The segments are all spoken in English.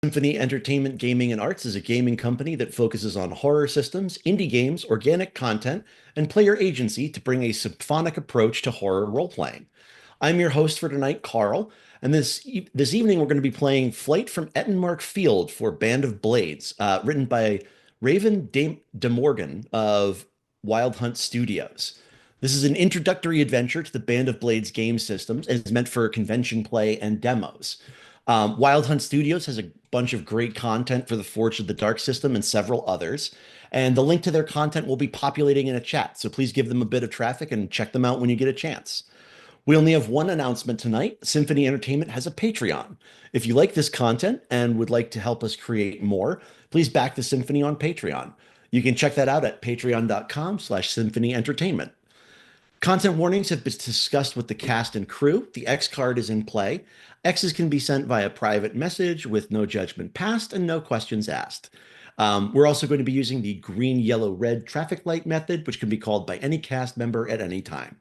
Symphony Entertainment Gaming and Arts is a gaming company that focuses on horror systems, indie games, organic content, and player agency to bring a symphonic approach to horror role-playing. I'm your host for tonight, Carl, and this evening we're going to be playing Flight from Ettinmark Field for Band of Blades, written by Raven De Morgan of Wild Hunt Studios. This is an introductory adventure to the Band of Blades game systems and is meant for convention play and demos. Wild Hunt Studios has a bunch of great content for the Forge of the Dark system and several others. And the link to their content will be populating in a chat. So please give them a bit of traffic and check them out when you get a chance. We only have one announcement tonight. Symphony Entertainment has a Patreon. If you like this content and would like to help us create more, please back the Symphony on Patreon. You can check that out at patreon.com/symphony entertainment. Content warnings have been discussed with the cast and crew. The X card is in play. X's can be sent via private message with no judgment passed and no questions asked. We're also going to be using the green, yellow, red traffic light method, which can be called by any cast member at any time.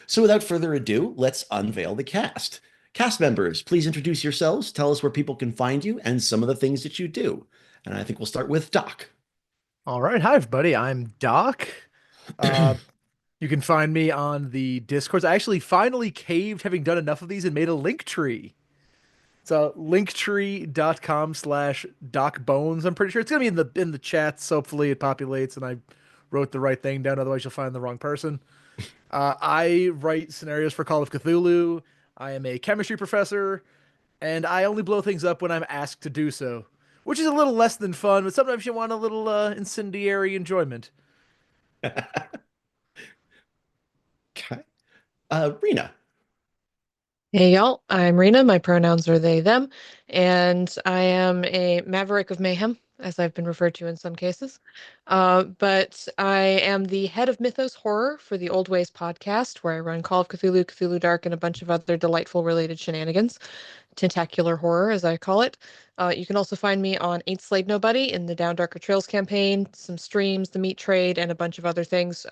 So without further ado, let's unveil the cast. Cast members, please introduce yourselves, tell us where people can find you, and some of the things that you do. And I think we'll start with Doc. All right. Hi, everybody. I'm Doc. Uh, you can find me on the Discords. I actually finally caved, having done enough of these, and made a link tree. It's linktree.com/ Doc Bones. I'm pretty sure it's gonna be in the chats. So hopefully it populates and I wrote the right thing down. Otherwise, you'll find the wrong person. I write scenarios for Call of Cthulhu. I am a chemistry professor, and I only blow things up when I'm asked to do so, which is a little less than fun, but sometimes you want a little incendiary enjoyment. Okay. Rena. Hey y'all, I'm Rina. My pronouns are they, them, and I am a maverick of mayhem, as I've been referred to in some cases. But I am the head of Mythos Horror for the Old Ways podcast, where I run Call of Cthulhu, Cthulhu Dark, and a bunch of other delightful related shenanigans. Tentacular horror, as I call it. You can also find me on Ain't Slayed Nobody in the Down Darker Trails campaign, some streams, the meat trade, and a bunch of other things.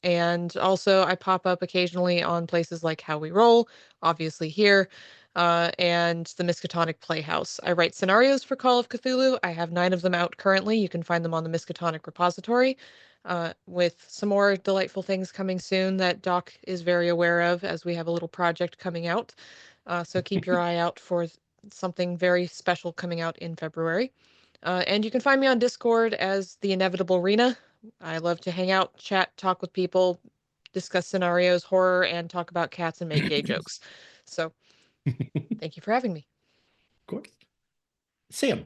And also, I pop up occasionally on places like How We Roll, obviously here, and the Miskatonic Playhouse. I write scenarios for Call of Cthulhu. I have 9 of them out currently. You can find them on the Miskatonic repository, with some more delightful things coming soon that Doc is very aware of as we have a little project coming out. So keep your eye out for something very special coming out in February. And you can find me on Discord as the Inevitable Rena. I love to hang out, chat, talk with people, discuss scenarios, horror, and talk about cats and make gay jokes. So thank you for having me. Of course. Sam.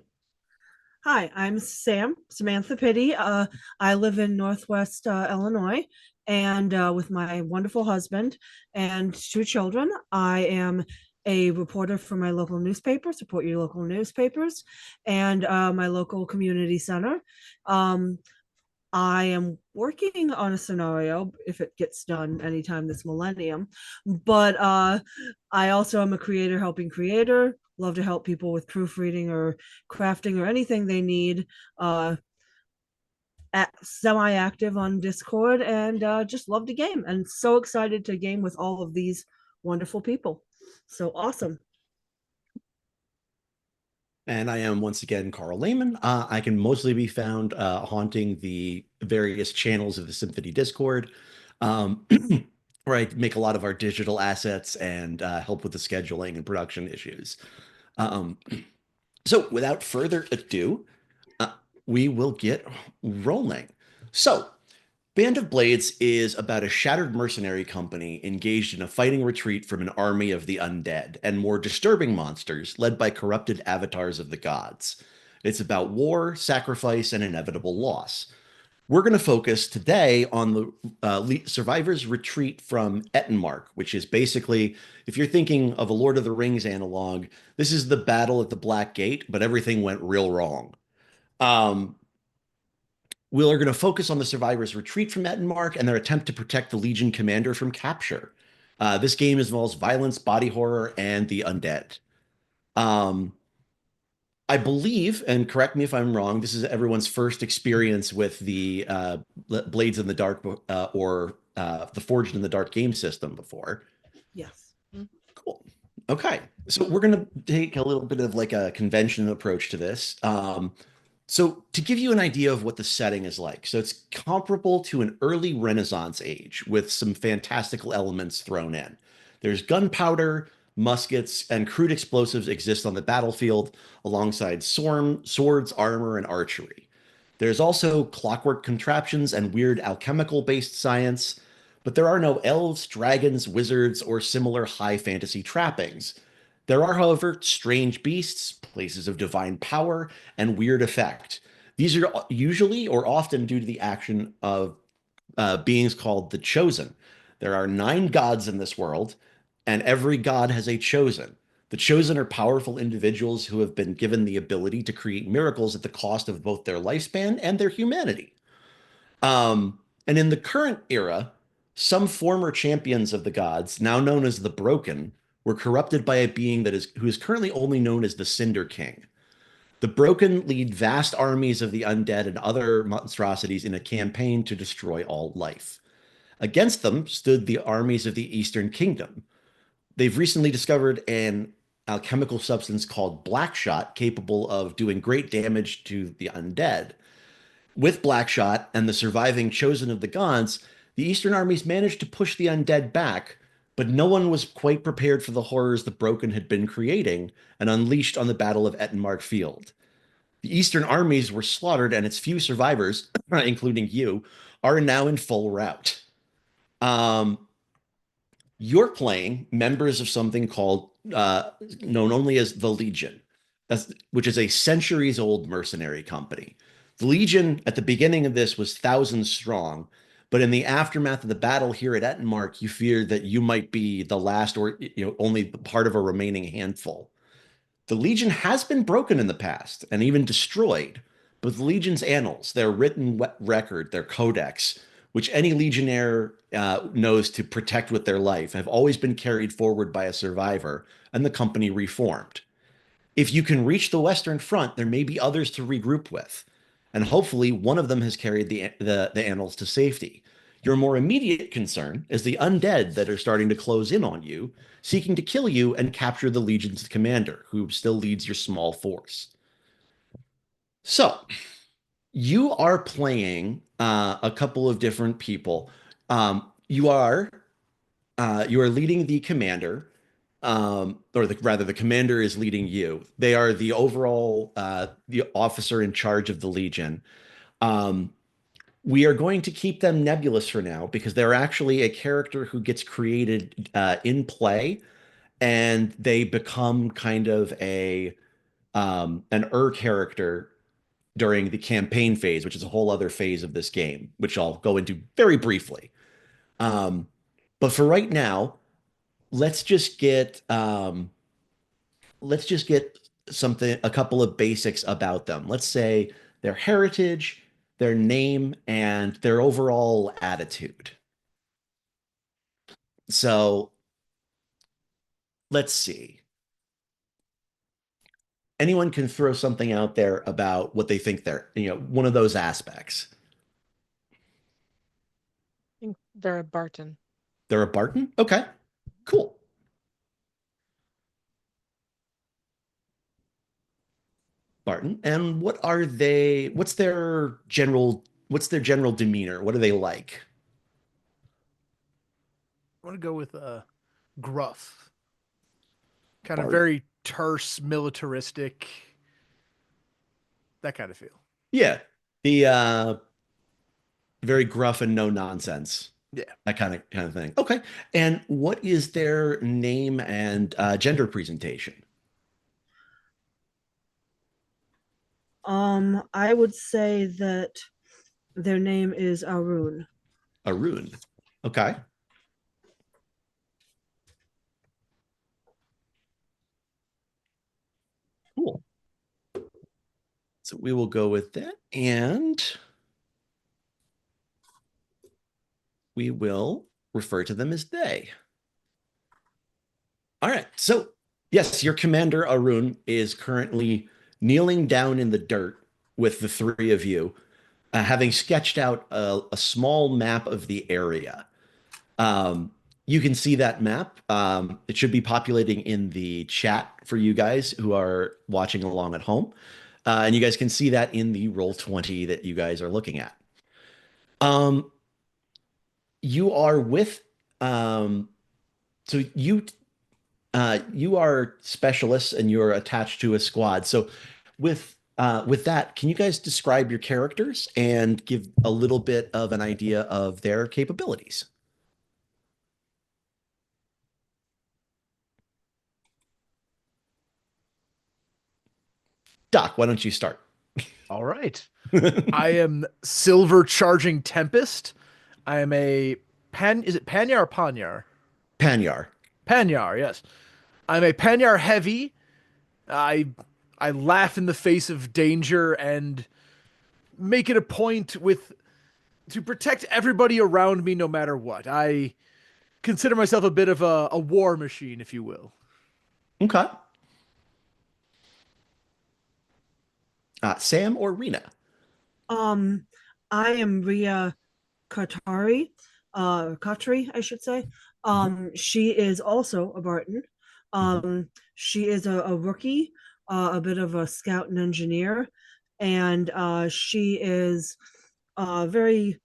Hi, I'm Samantha Pidde. I live in Northwest Illinois, and with my wonderful husband and 2 children, I am a reporter for my local newspaper, support your local newspapers, and my local community center. I am working on a scenario if it gets done anytime this millennium, but I also am a creator helping creator. Love to help people with proofreading or crafting or anything they need. Semi-active on Discord and just love to game and so excited to game with all of these wonderful people. So awesome. And I am once again Carl Lehmann. I can mostly be found haunting the various channels of the Symphony Discord, um, where I make a lot of our digital assets and help with the scheduling and production issues. Um, so without further ado, uh, we will get rolling. So Band of Blades is about a shattered mercenary company engaged in a fighting retreat from an army of the undead and more disturbing monsters led by corrupted avatars of the gods. It's about war, sacrifice, and inevitable loss. We're going to focus today on the survivors' retreat from Ettinmark, which is basically, if you're thinking of a Lord of the Rings analog, this is the battle at the Black Gate, but everything went real wrong. Um, we are going to focus on the survivors' retreat from Ettenmark and their attempt to protect the Legion commander from capture. This game involves violence, body horror, and the undead. Um, I believe, and correct me if I'm wrong, this is everyone's first experience with the Blades in the Dark or the Forged in the Dark game system before. Yes. Cool. Okay. So we're going to take a little bit of like a convention approach to this. So to give you an idea of what the setting is like, so it's comparable to an early Renaissance age with some fantastical elements thrown in. There's gunpowder, muskets, and crude explosives exist on the battlefield alongside swords, armor, and archery. There's also clockwork contraptions and weird alchemical-based science, but there are no elves, dragons, wizards, or similar high fantasy trappings. There are, however, strange beasts, places of divine power, and weird effect. These are usually or often due to the action of beings called the Chosen. There are 9 gods in this world, and every god has a chosen. The chosen are powerful individuals who have been given the ability to create miracles at the cost of both their lifespan and their humanity. And in the current era, some former champions of the gods, now known as the Broken, were corrupted by a being who is currently only known as the Cinder King. The Broken lead vast armies of the undead and other monstrosities in a campaign to destroy all life. Against them stood the armies of the Eastern Kingdom. They've recently discovered an alchemical substance called Blackshot, capable of doing great damage to the undead. With Blackshot and the surviving chosen of the gods, the Eastern armies managed to push the undead back, but no one was quite prepared for the horrors the Broken had been creating and unleashed on the Battle of Ettinmark Field. The Eastern armies were slaughtered, and its few survivors, including you, are now in full rout. Um, you're playing members of something called known only as the Legion, which is a centuries old mercenary company. The Legion at the beginning of this was thousands strong, but in the aftermath of the battle here at Ettenmark, you feared that you might be the last or only part of a remaining handful. The Legion has been broken in the past and even destroyed, but the Legion's annals, their written record, their codex, which any Legionnaire knows to protect with their life, have always been carried forward by a survivor, and the company reformed. If you can reach the Western Front, there may be others to regroup with, and hopefully one of them has carried the annals to safety. Your more immediate concern is the undead that are starting to close in on you, seeking to kill you and capture the Legion's commander, who still leads your small force. So, you are playing a couple of different people. You are leading the commander, rather, the commander is leading you. They are the overall the officer in charge of the Legion. Um, we are going to keep them nebulous for now because they're actually a character who gets created in play, and they become kind of an character during the campaign phase, which is a whole other phase of this game, which I'll go into very briefly. Um, but for right now, let's just get let's just get a couple of basics about them. Let's say their heritage, their name, and their overall attitude. So let's see. Anyone can throw something out there about what they think they're, one of those aspects. I think they're a Barton. They're a Barton? Okay, cool. Barton. And what's their general demeanor? What are they like? I want to go with gruff, kind of Barton. very terse, militaristic, that kind of feel. Yeah. The very gruff and no nonsense. Yeah. That kind of thing. Okay. And what is their name and gender presentation? I would say that their name is Arun. Arun. Okay. Cool. So we will go with that, and we will refer to them as they. All right. So, yes, your commander, Arun, is currently kneeling down in the dirt with the three of you, having sketched out a small map of the area. Um, you can see that map. It should be populating in the chat for you guys who are watching along at home. And you guys can see that in the Roll20 that you guys are looking at. Um, you are with um, so you are specialists and you're attached to a squad. So with that, can you guys describe your characters and give a little bit of an idea of their capabilities? Doc, why don't you start? All right. I am Silver Charging Tempest. I am a is it Panyar or Panyar? Panyar. Panyar, yes. I'm a Panyar heavy. I I laugh in the face of danger and make it a point with to protect everybody around me no matter what. I consider myself a bit of a war machine, if you will. Okay. Sam or Rena? Um, I am Ria Katari, I should say. Mhm. She is also a Barton. Mhm. She is a rookie, a bit of a scout and engineer, and she is very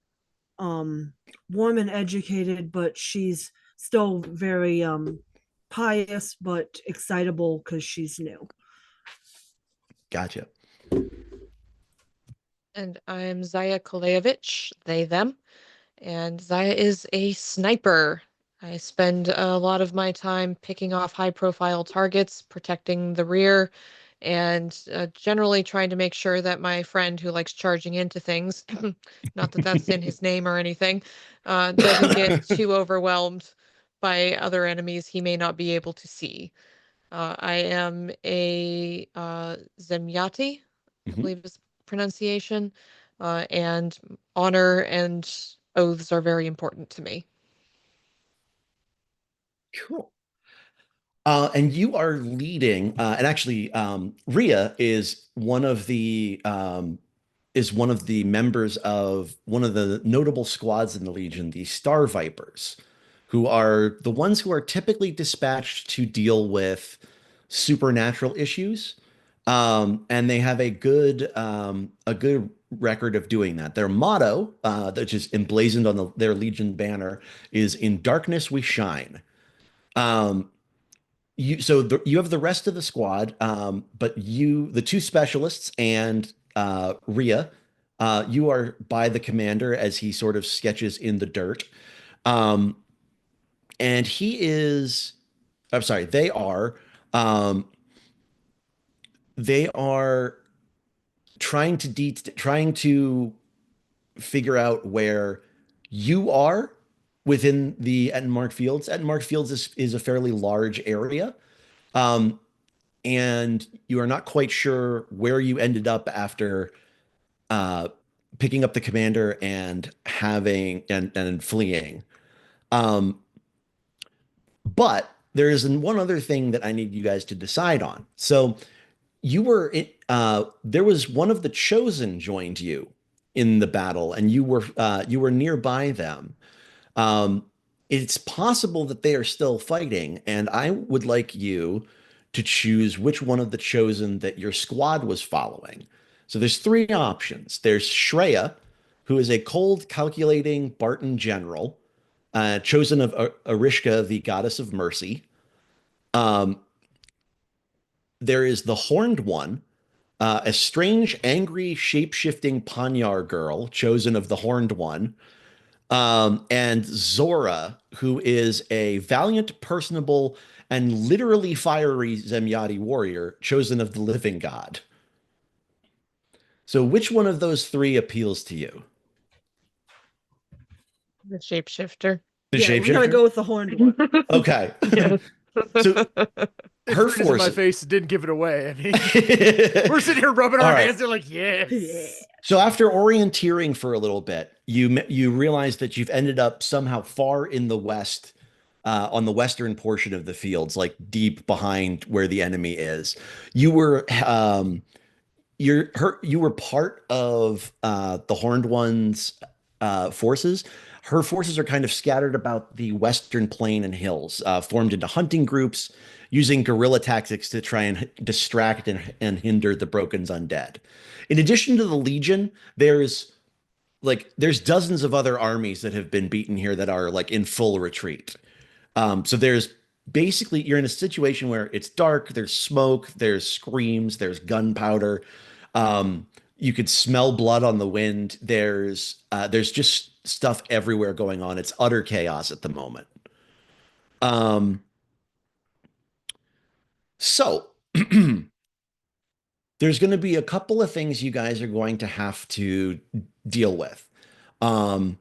um, warm and educated, but she's still very pious but excitable because she's new. Gotcha. And I'm Zaya Kalevich, they, them. And Zaya is a sniper. I spend a lot of my time picking off high-profile targets, protecting the rear, and generally trying to make sure that my friend who likes charging into things, not that that's in his name or anything, doesn't get too overwhelmed by other enemies he may not be able to see. I am a Zemyati, I Mhm. believe is pronunciation, and honor and oaths are very important to me. Cool. And you are leading, and actually, Ria is one of the members of one of the notable squads in the Legion, the Star Vipers, who are the ones who are typically dispatched to deal with supernatural issues. And they have a good record of doing that. Their motto, which is emblazoned on their Legion banner, is "In darkness we shine." Um, you have the rest of the squad, but the two specialists and Ria, you are by the commander as he sort of sketches in the dirt. Um, and I'm sorry, um, they are trying to figure out where you are within the Ettinmark Fields. Ettinmark Fields is a fairly large area. Um, and you are not quite sure where you ended up after uh, picking up the commander and and fleeing. Um, but there is one other thing that I need you guys to decide on. So there was one of the chosen joined you in the battle, and you were nearby them. Um, it's possible that they are still fighting, and I would like you to choose which one of the chosen that your squad was following. So there's three options. There's Shreya, who is a cold, calculating Barton general, chosen of Arishka, the goddess of mercy. Um, there is the Horned One, a strange, angry, shape-shifting Panyar girl, chosen of the Horned One. And Zora, who is a valiant, personable, and literally fiery Zemyati warrior, chosen of the living god. So, which one of those three appeals to you? The shapeshifter. The Yeah, we're gonna shapeshifter? go with the horned one. Okay. Yes. So, It's her written in my force. face. It didn't give it away. I mean, we're sitting here rubbing All our right. hands. They're like, yes. Yeah. So after orienteering for a little bit, you realize that you've ended up somehow far in the west, on the western portion of the fields, like deep behind where the enemy is. You were you were part of the Horned Ones forces. Her forces are kind of scattered about the western plain and hills, formed into hunting groups, using guerrilla tactics to try and distract and hinder the Broken's undead. In addition to the Legion, there's dozens of other armies that have been beaten here that are like in full retreat. So there's basically you're in a situation where it's dark, there's smoke, there's screams, there's gunpowder. You could smell blood on the wind. There's just stuff everywhere going on. It's utter chaos at the moment. Um, so there's going to be a couple of things you guys are going to have to deal with. Um,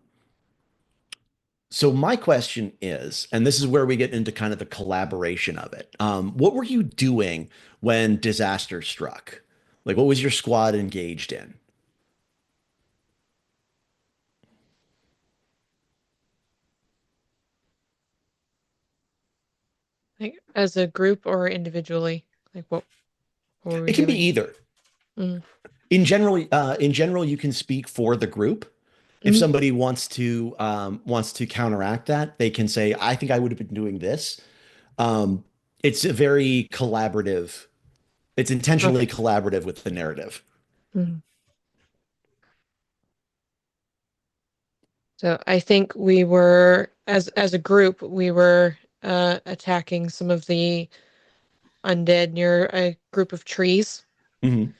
So my question is, and this is where we get into kind of the collaboration of it. What were you doing when disaster struck? Like, what was your squad engaged in? Like as a group or individually? Like what were we It can be doing? either. Mm. In general, you can speak for the group. If Mhm. somebody wants to counteract that, they can say, "I think I would have been doing this." Um, it's a very collaborative. It's intentionally Okay. collaborative with the narrative. Mhm. So I think we were as a group we were attacking some of the undead near a group of trees. Mhm.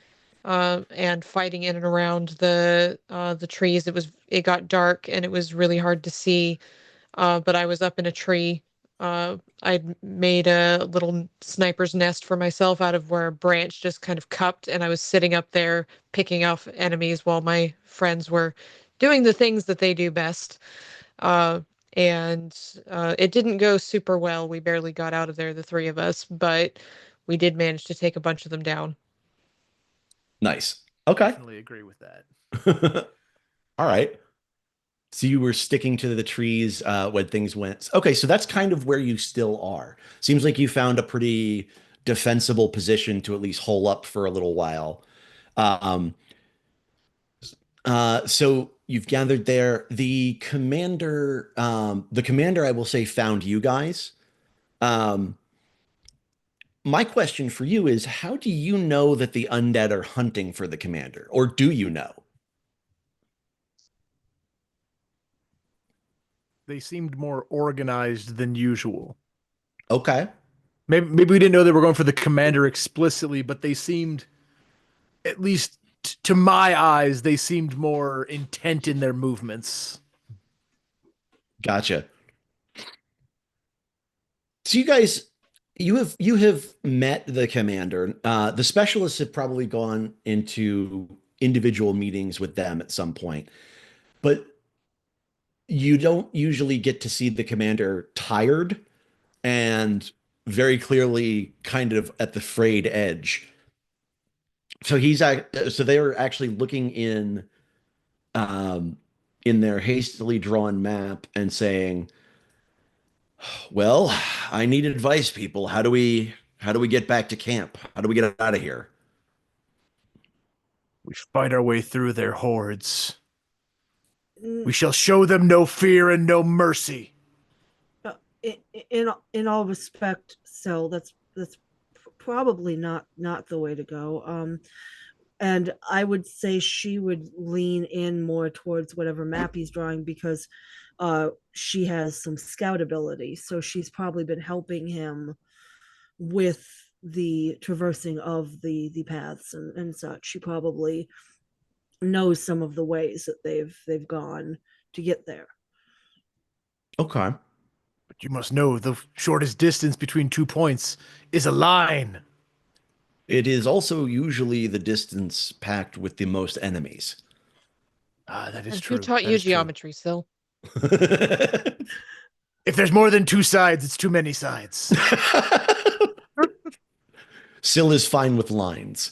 And fighting in and around the trees. It got dark and it was really hard to see. But I was up in a tree. I'd made a little sniper's nest for myself out of where a branch just kind of cupped, and I was sitting up there picking off enemies while my friends were doing the things that they do best. Uh, and it didn't go super well. We barely got out of there, the three of us, but we did manage to take a bunch of them down. Nice. Okay. Definitely agree with that. All right. So you were sticking to the trees when things went. Okay, so that's kind of where you still are. Seems like you found a pretty defensible position to at least hole up for a little while. Um, so you've gathered there. The commander, I will say, found you guys. Um, my question for you is, how do you know that the undead are hunting for the commander, or do you know? They seemed more organized than usual. Okay. Maybe we didn't know they were going for the commander explicitly, but they seemed, at least to my eyes, they seemed more intent in their movements. Gotcha. So you have met the commander. The specialists have probably gone into individual meetings with them at some point, but you don't usually get to see the commander tired and very clearly kind of at the frayed edge. So they are actually looking um, in their hastily drawn map and saying, "Well, I need advice, people. How do we get back to camp? How do we get out of here?" We fight our way through their hordes. Mm, We shall show them no fear and no mercy. uh, in all respect, so that's probably not the way to go. And I would say she would lean in more towards whatever map he's drawing because she has some scout ability, so she's probably been helping him with the traversing of the paths and such. She probably knows some of the ways that they've gone to get there. Okay. But you must know the shortest distance between 2 points is a line. It is also usually the distance packed with the most enemies. Ah, that is And who true. taught That you is true. geometry, Sil? If there's more than two sides, it's too many sides. Syl is fine with lines.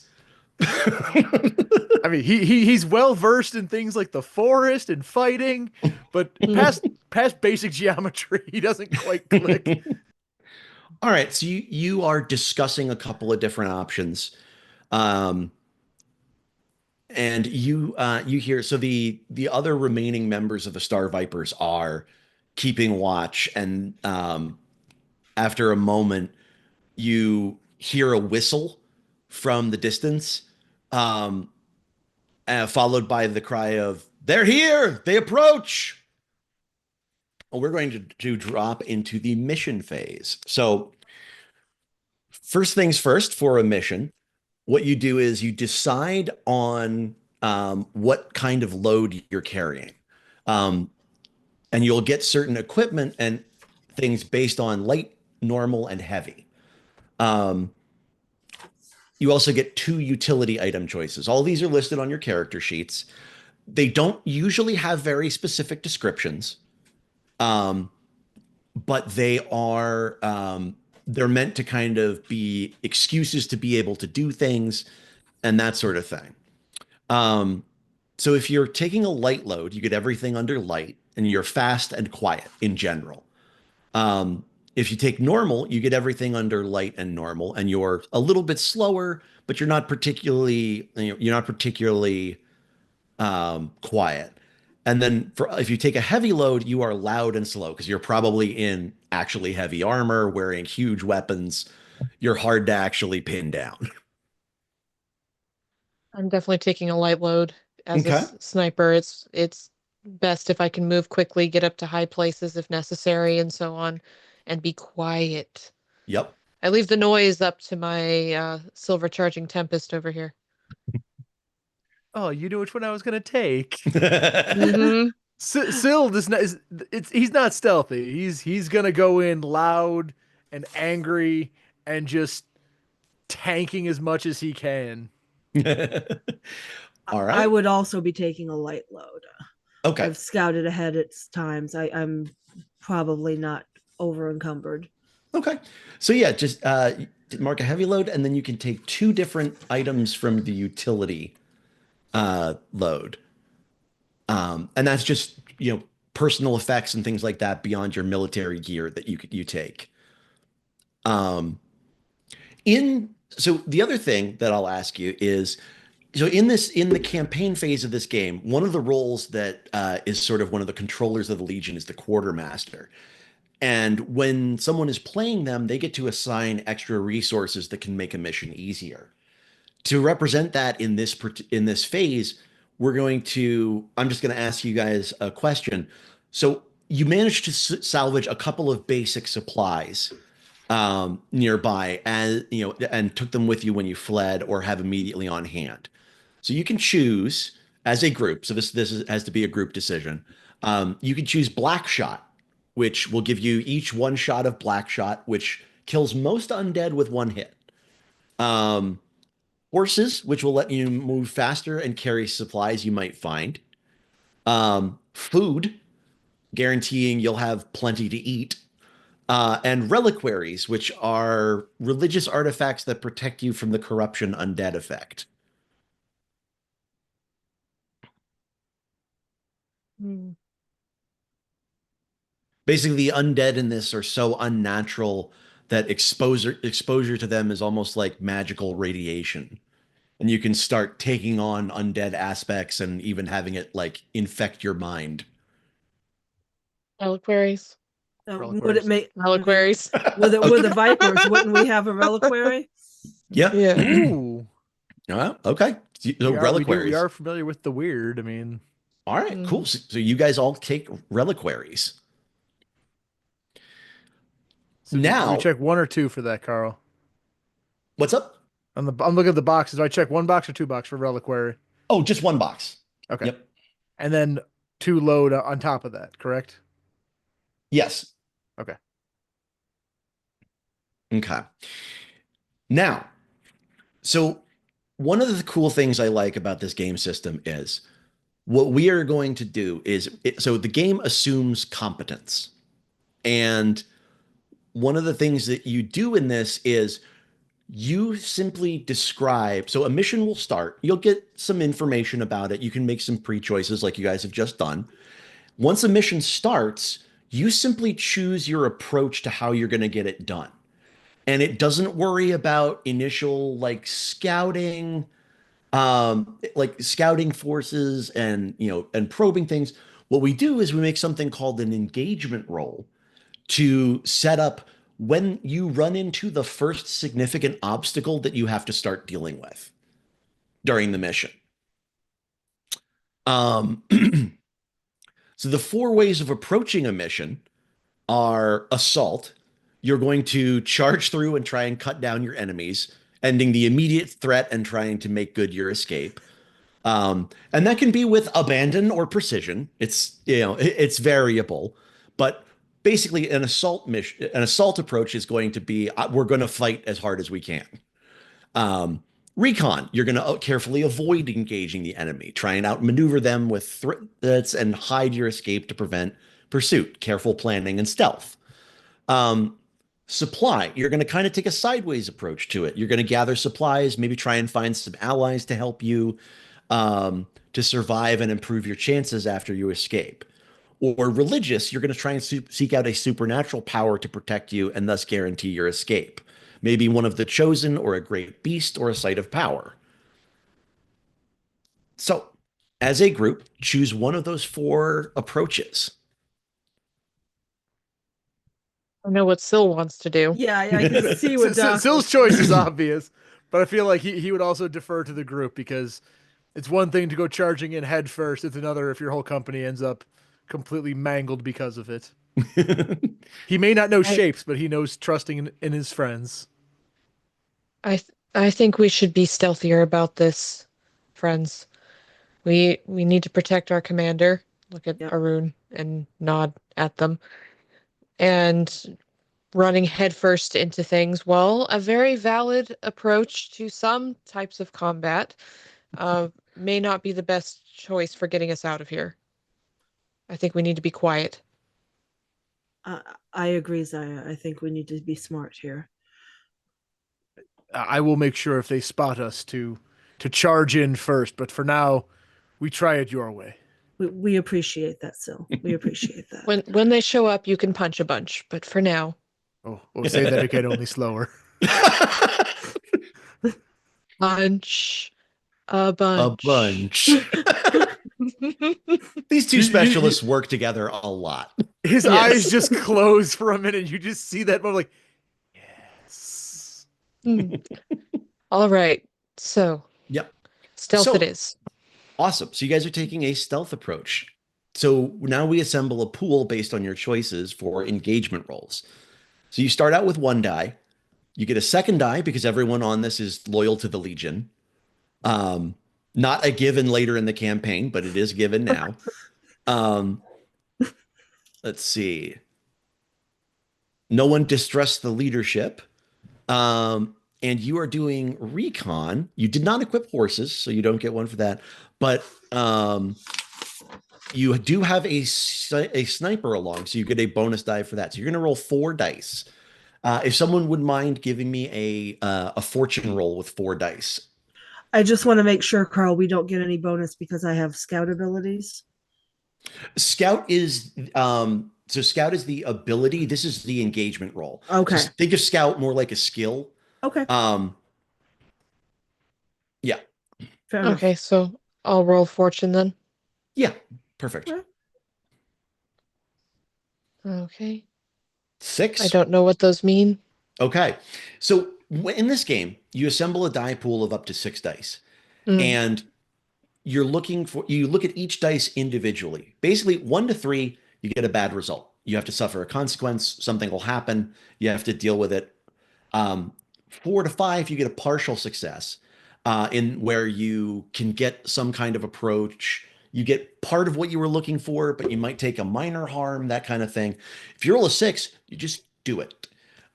I mean, he's well versed in things like the forest and fighting, but past basic geometry, he doesn't quite click. All right, so you are discussing a couple of different options. Um, And you hear, so the other remaining members of the Star Vipers are keeping watch, and after a moment you hear a whistle from the distance, um, followed by the cry of "They're here! They approach!" Well, we're going to drop into the mission phase. So first things first, for a mission, what you do is you decide on what kind of load you're carrying. Um, and you'll get certain equipment and things based on light, normal, and heavy. Um, you also get 2 utility item choices. All these are listed on your character sheets. They don't usually have very specific descriptions, um, but they're meant to kind of be excuses to be able to do things and that sort of thing. Um, so if you're taking a light load, you get everything under light, and you're fast and quiet in general. Um, if you take normal, you get everything under light and normal, and you're a little bit slower, but you're not particularly quiet. And then if you take a heavy load, you are loud and slow because you're probably in actually heavy armor, wearing huge weapons. You're hard to actually pin down. I'm definitely taking a light load as a Okay. sniper. It's best if I can move quickly, get up to high places if necessary, and so on, and be quiet. Yep. I leave the noise up to my silver charging tempest over here. Oh, you knew which one I was gonna take. Mm-hmm. Sild is not. He's not stealthy. He's gonna go in loud and angry and just tanking as much as he can. All I right. would also be taking a light load. Okay. I've scouted ahead at times. I'm probably not over encumbered. Okay. So yeah, just mark a heavy load, and then you can take 2 different items from the utility load. And that's just, personal effects and things like that beyond your military gear that you take. Um, so the other thing that I'll ask you is, so in the campaign phase of this game, one of the roles that is sort of one of the controllers of the Legion is the quartermaster. And when someone is playing them, they get to assign extra resources that can make a mission easier. To represent that in this phase, I'm just going to ask you guys a question. So you managed to salvage a couple of basic supplies nearby, and took them with you when you fled or have immediately on hand. So you can choose as a group. So has to be a group decision. You can choose Black Shot, which will give you each 1 shot of Black Shot, which kills most undead with 1 hit. Horses, which will let you move faster and carry supplies you might find. Food, guaranteeing you'll have plenty to eat. And reliquaries, which are religious artifacts that protect you from the corruption undead effect. Mm. Basically, the undead in this are so unnatural that exposure to them is almost like magical radiation. And you can start taking on undead aspects and even having it like infect your mind. Reliquaries. Would it make? I mean, Reliquaries. with the Vipers, wouldn't we have a reliquary? Yeah. Yeah. Ooh, Okay. So reliquaries. we are familiar with the weird. I mean, All right, cool. So you guys all take reliquaries. so do we Now, check 1 or 2 for that, Carl? what's up? I'm looking at the boxes. Do I check 1 box or 2 box for reliquary? Oh, just 1 box. Okay. Yep. And then 2 load on top of that, correct? Yes. Okay. Okay. Now, so one of the cool things I like about this game system is what we are going to do so the game assumes competence. And one of the things that you do in this is you simply describe. So a mission will start. You'll get some information about it. You can make some pre-choices like you guys have just done. Once a mission starts, you simply choose your approach to how you're going to get it done. And it doesn't worry about initial like scouting. like scouting forces and and probing things. What we do is we make something called an engagement roll to set up when you run into the first significant obstacle that you have to start dealing with during the mission. Um, so the four ways of approaching a mission are assault. You're going to charge through and try and cut down your enemies, ending the immediate threat and trying to make good your escape. And that can be with abandon or precision. It's it's variable, but basically an assault approach is going to be we're going to fight as hard as we can. Um, Recon, you're going to carefully avoid engaging the enemy, try and outmaneuver them with threats and hide your escape to prevent pursuit, careful planning and stealth. Um, Supply, you're going to kind of take a sideways approach to it. You're going to gather supplies, maybe try and find some allies to help you to survive and improve your chances after you escape. Or religious, you're going to try and seek out a supernatural power to protect you and thus guarantee your escape. Maybe one of the chosen, or a great beast, or a site of power. So, as a group, choose one of those four approaches. I know what Syl wants to do. Yeah, I can see what Doc. Syl's choice is obvious, but I feel like he would also defer to the group, because it's one thing to go charging in head first. It's another if your whole company ends up completely mangled because of it. He may not know shapes, but he knows trusting in his friends. I think we should be stealthier about this, friends. We need to protect our commander. Look at Arun and nod at them. And running headfirst into things, well, a very valid approach to some types of combat, may not be the best choice for getting us out of here. I think we need to be quiet. I agree, Zaya. I think we need to be smart here. I will make sure if they spot us to charge in first, but for now, we try it your way. We appreciate that, Syl. We appreciate that. When they show up, you can punch a bunch, but for now. Oh, say that again, only slower. Punch a bunch. A bunch. These two specialists work together a lot. His eyes just close for a minute. You just see that moment, like, yes. All right. So. Yep. Stealth it is. Awesome. So you guys are taking a stealth approach. So now we assemble a pool based on your choices for engagement rolls. So you start out with 1 die. You get a 2nd die because everyone on this is loyal to the Legion. Not a given later in the campaign, but it is given now. Let's see. No one distrusts the leadership. And you are doing recon. You did not equip horses, so you don't get one for that. But you do have a sniper along, so you get a bonus die for that. So you're going to roll 4 dice. If someone would mind giving me a fortune roll with 4 dice. I just want to make sure, Carl, we don't get any bonus because I have scout abilities. Scout is so scout is the ability. This is the engagement roll. Okay. So think of scout more like a skill. Okay. Yeah. Fair enough. Okay, so I'll roll fortune then. Yeah. Perfect. Okay. 6. I don't know what those mean. Okay. So in this game, you assemble a die pool of up to 6 dice. And you look at each dice individually. Basically, 1 to 3, you get a bad result. You have to suffer a consequence. Something will happen. You have to deal with it. 4 to 5, you get a partial success, in where you can get some kind of approach. You get part of what you were looking for, but you might take a minor harm, that kind of thing. If you roll a 6, you just do it.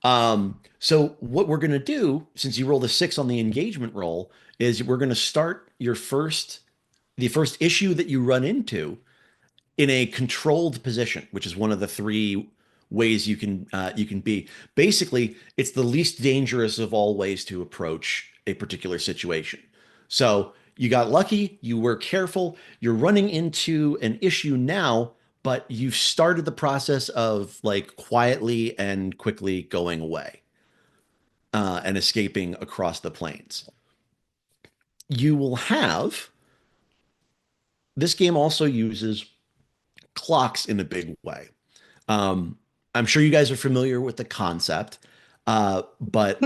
So what we're going to do, since you rolled a 6 on the engagement roll, is we're going to start the first issue that you run into in a controlled position, which is one of the 3 ways you can be. Basically, it's the least dangerous of all ways to approach a particular situation. So you got lucky, you were careful, you're running into an issue now, but you've started the process of like quietly and quickly going away and escaping across the plains. you will have this game also uses clocks in a big way. Um, I'm sure you guys are familiar with the concept, but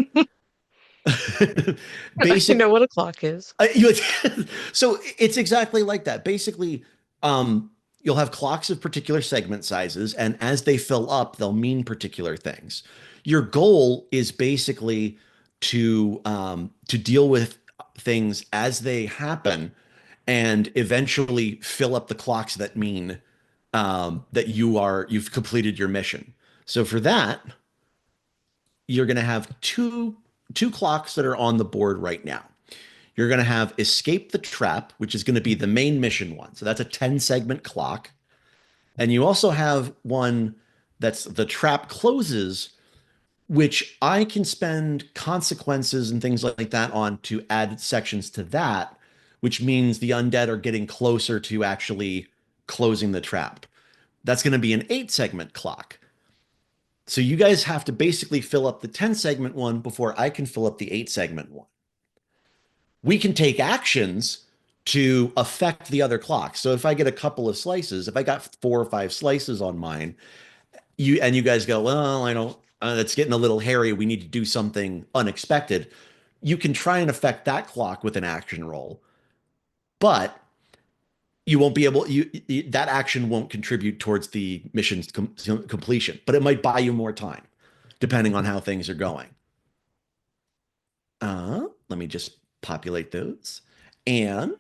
I basic know what a clock is. you, so it's exactly like that. Basically, you'll have clocks of particular segment sizes, and as they fill up, they'll mean particular things. Your goal is basically to deal with things as they happen, and eventually fill up the clocks that mean that you've completed your mission. So for that, you're going to have two clocks that are on the board right now. You're going to have Escape the Trap, which is going to be the main mission one. So that's a 10 segment clock. And you also have one that's the trap closes, which I can spend consequences and things like that on to add sections to that, which means the undead are getting closer to actually closing the trap. That's going to be an 8 segment clock. So you guys have to basically fill up the 10 segment one before I can fill up the 8 segment one. We can take actions to affect the other clocks. So if I get a couple of slices, if I got 4 or 5 slices on mine, you guys go, well, I don't, that's getting a little hairy. We need to do something unexpected. You can try and affect that clock with an action roll, but you won't be able, that action won't contribute towards the mission's completion, but it might buy you more time depending on how things are going. Let me just populate those. And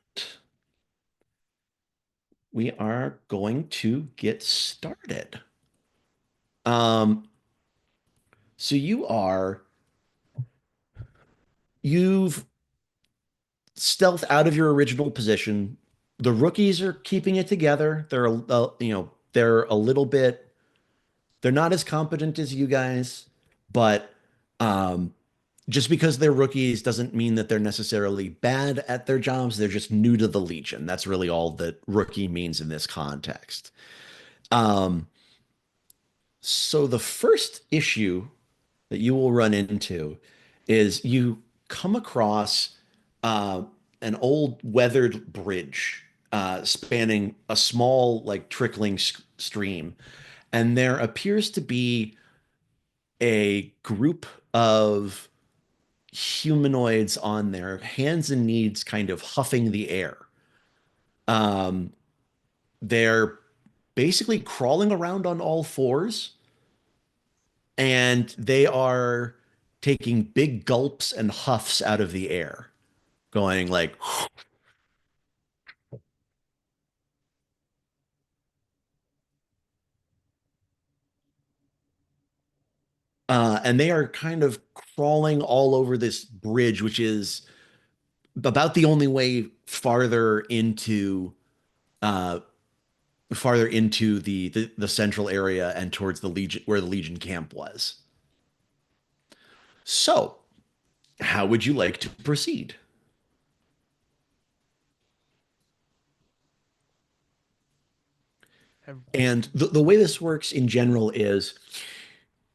we are going to get started. Um, so you've stealthed out of your original position. The rookies are keeping it together. They're a little bit, they're not as competent as you guys, but um, just because they're rookies doesn't mean that they're necessarily bad at their jobs. They're just new to the Legion. That's really all that rookie means in this context. Um, so the first issue that you will run into is you come across uh, an old weathered bridge spanning a small, like trickling stream, and there appears to be a group of humanoids on their hands and knees, kind of huffing the air. Um, they're basically crawling around on all fours, and they are taking big gulps and huffs out of the air, going like, and they are kind of crawling all over this bridge, which is about the only way uh, farther into the central area and towards the Legion, where the Legion camp was. So, how would you like to proceed? And the way this works in general is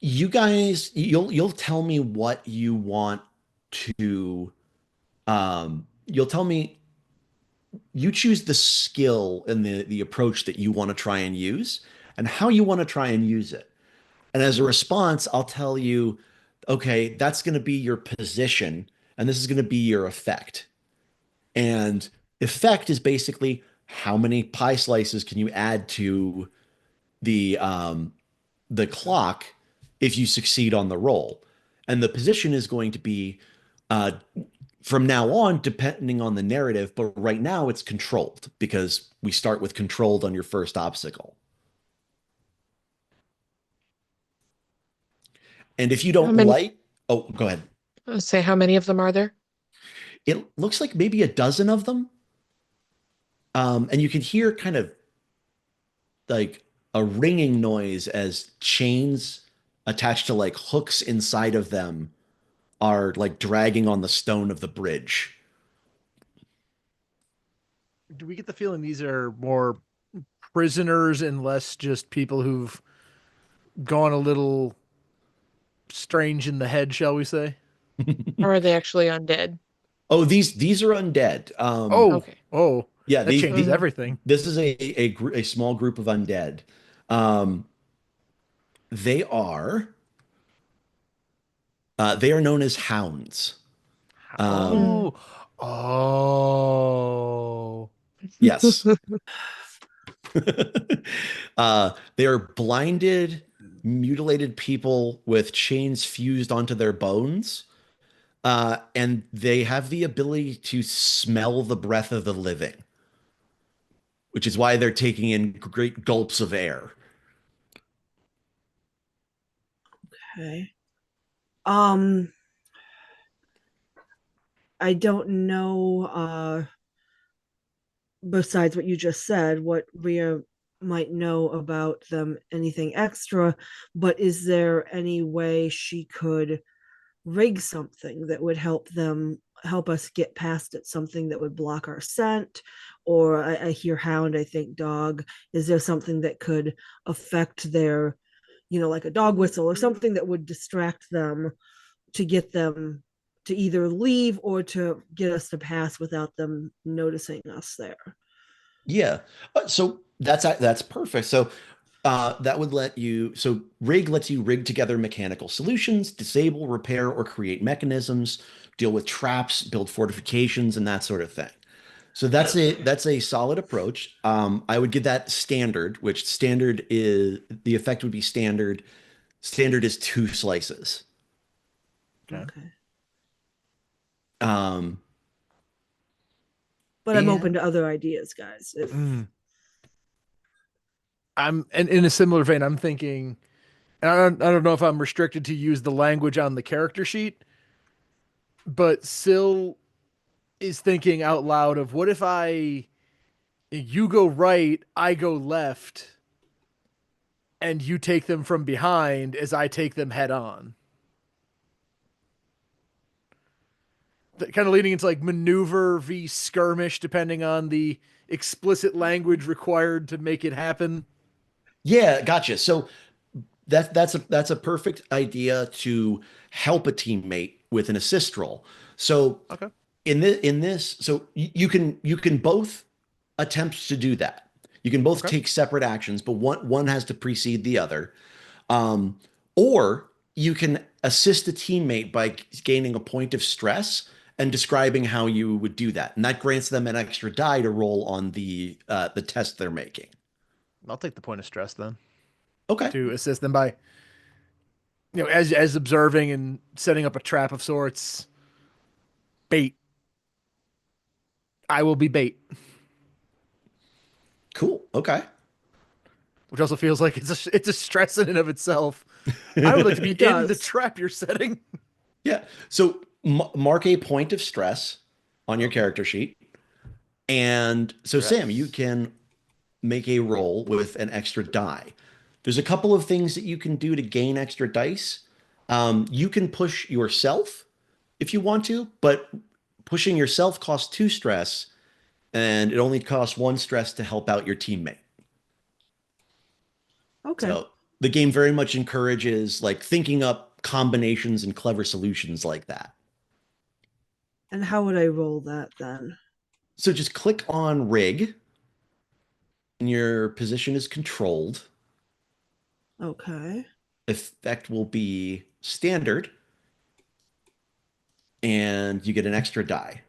you guys, you'll tell me what you want to you'll tell me, you choose the skill and the approach that you want to try and use and how you want to try and use it. And as a response, I'll tell you, okay, that's going to be your position and this is going to be your effect. And effect is basically how many pie slices can you add to the um, the clock if you succeed on the roll. And the position is going to be uh, from now on, depending on the narrative, but right now it's controlled because we start with controlled on your first obstacle. And if you How don't many, like, oh, go ahead. say how many of them are there? It looks like maybe a dozen of them. And you can hear kind of like a ringing noise as chains attached to like hooks inside of them are like dragging on the stone of the bridge. Do we get the feeling these are more prisoners and less just people who've gone a little strange in the head, shall we say? Or are they actually undead? Oh, these are undead. Oh, Okay. oh, Yeah, that changes Mm. everything. this is a small group of undead. Um, they are they are known as hounds. Um, Mm. Oh, oh. yes. They are blinded, mutilated people with chains fused onto their bones. And they have the ability to smell the breath of the living, which is why they're taking in great gulps of air. Okay. Um, I don't know, besides what you just said, what Rhea might know about them, anything extra, but is there any way she could rig something that would help us get past it, something that would block our scent? Or I hear hound, I think dog. Is there something that could affect their, like a dog whistle or something that would distract them, to get them to either leave or to get us to pass without them noticing us there? Yeah. So that's perfect. So that would let you, so rig lets you rig together mechanical solutions, disable, repair, or create mechanisms, deal with traps, build fortifications, and that sort of thing. So that's a solid approach. I would give that standard, which standard is the effect would be standard. Standard is 2 slices. Okay. Okay. Um, But I'm open and to other ideas, guys. If Mm. I'm and in a similar vein, I'm thinking, and I don't know if I'm restricted to use the language on the character sheet, but Syl is thinking out loud of what if you go right, I go left, and you take them from behind as I take them head on. Kind of leading into like maneuver v skirmish, depending on the explicit language required to make it happen. yeah, gotcha. So that's a perfect idea to help a teammate with an assist roll. So Okay. in this, so you can both attempt to do that. You can both Okay. take separate actions, but one has to precede the other. Um, or you can assist a teammate by gaining a point of stress and describing how you would do that, and that grants them an extra die to roll on the test they're making. I'll take the point of stress then Okay, to assist them by, as observing and setting up a trap of sorts. Bait. I will be bait, cool. Okay. which also feels like it's a stress in and of itself. I would like to be it in the does. trap you're setting. Yeah. So mark a point of stress on your character sheet. And so, Sam, you Stress. can make a roll with an extra die. There's a couple of things that you can do to gain extra dice. You can push yourself if you want to, but pushing yourself costs 2 stress, and it only costs 1 stress to help out your teammate. Okay. So the game very much encourages like thinking up combinations and clever solutions like that. And how would I roll that then? So just click on rig, and your position is controlled. Okay. Effect will be standard, and you get an extra die.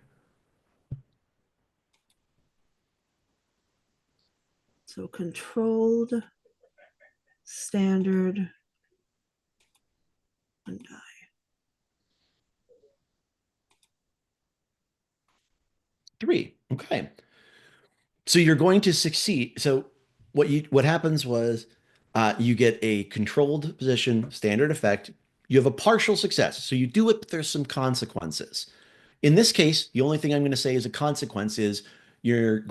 So controlled, standard, and die. 3. Okay. So you're going to succeed. So what happens was you get a controlled position, standard effect. You have a partial success. So you do it, but there's some consequences. In this case, the only thing I'm going to say as a consequence is you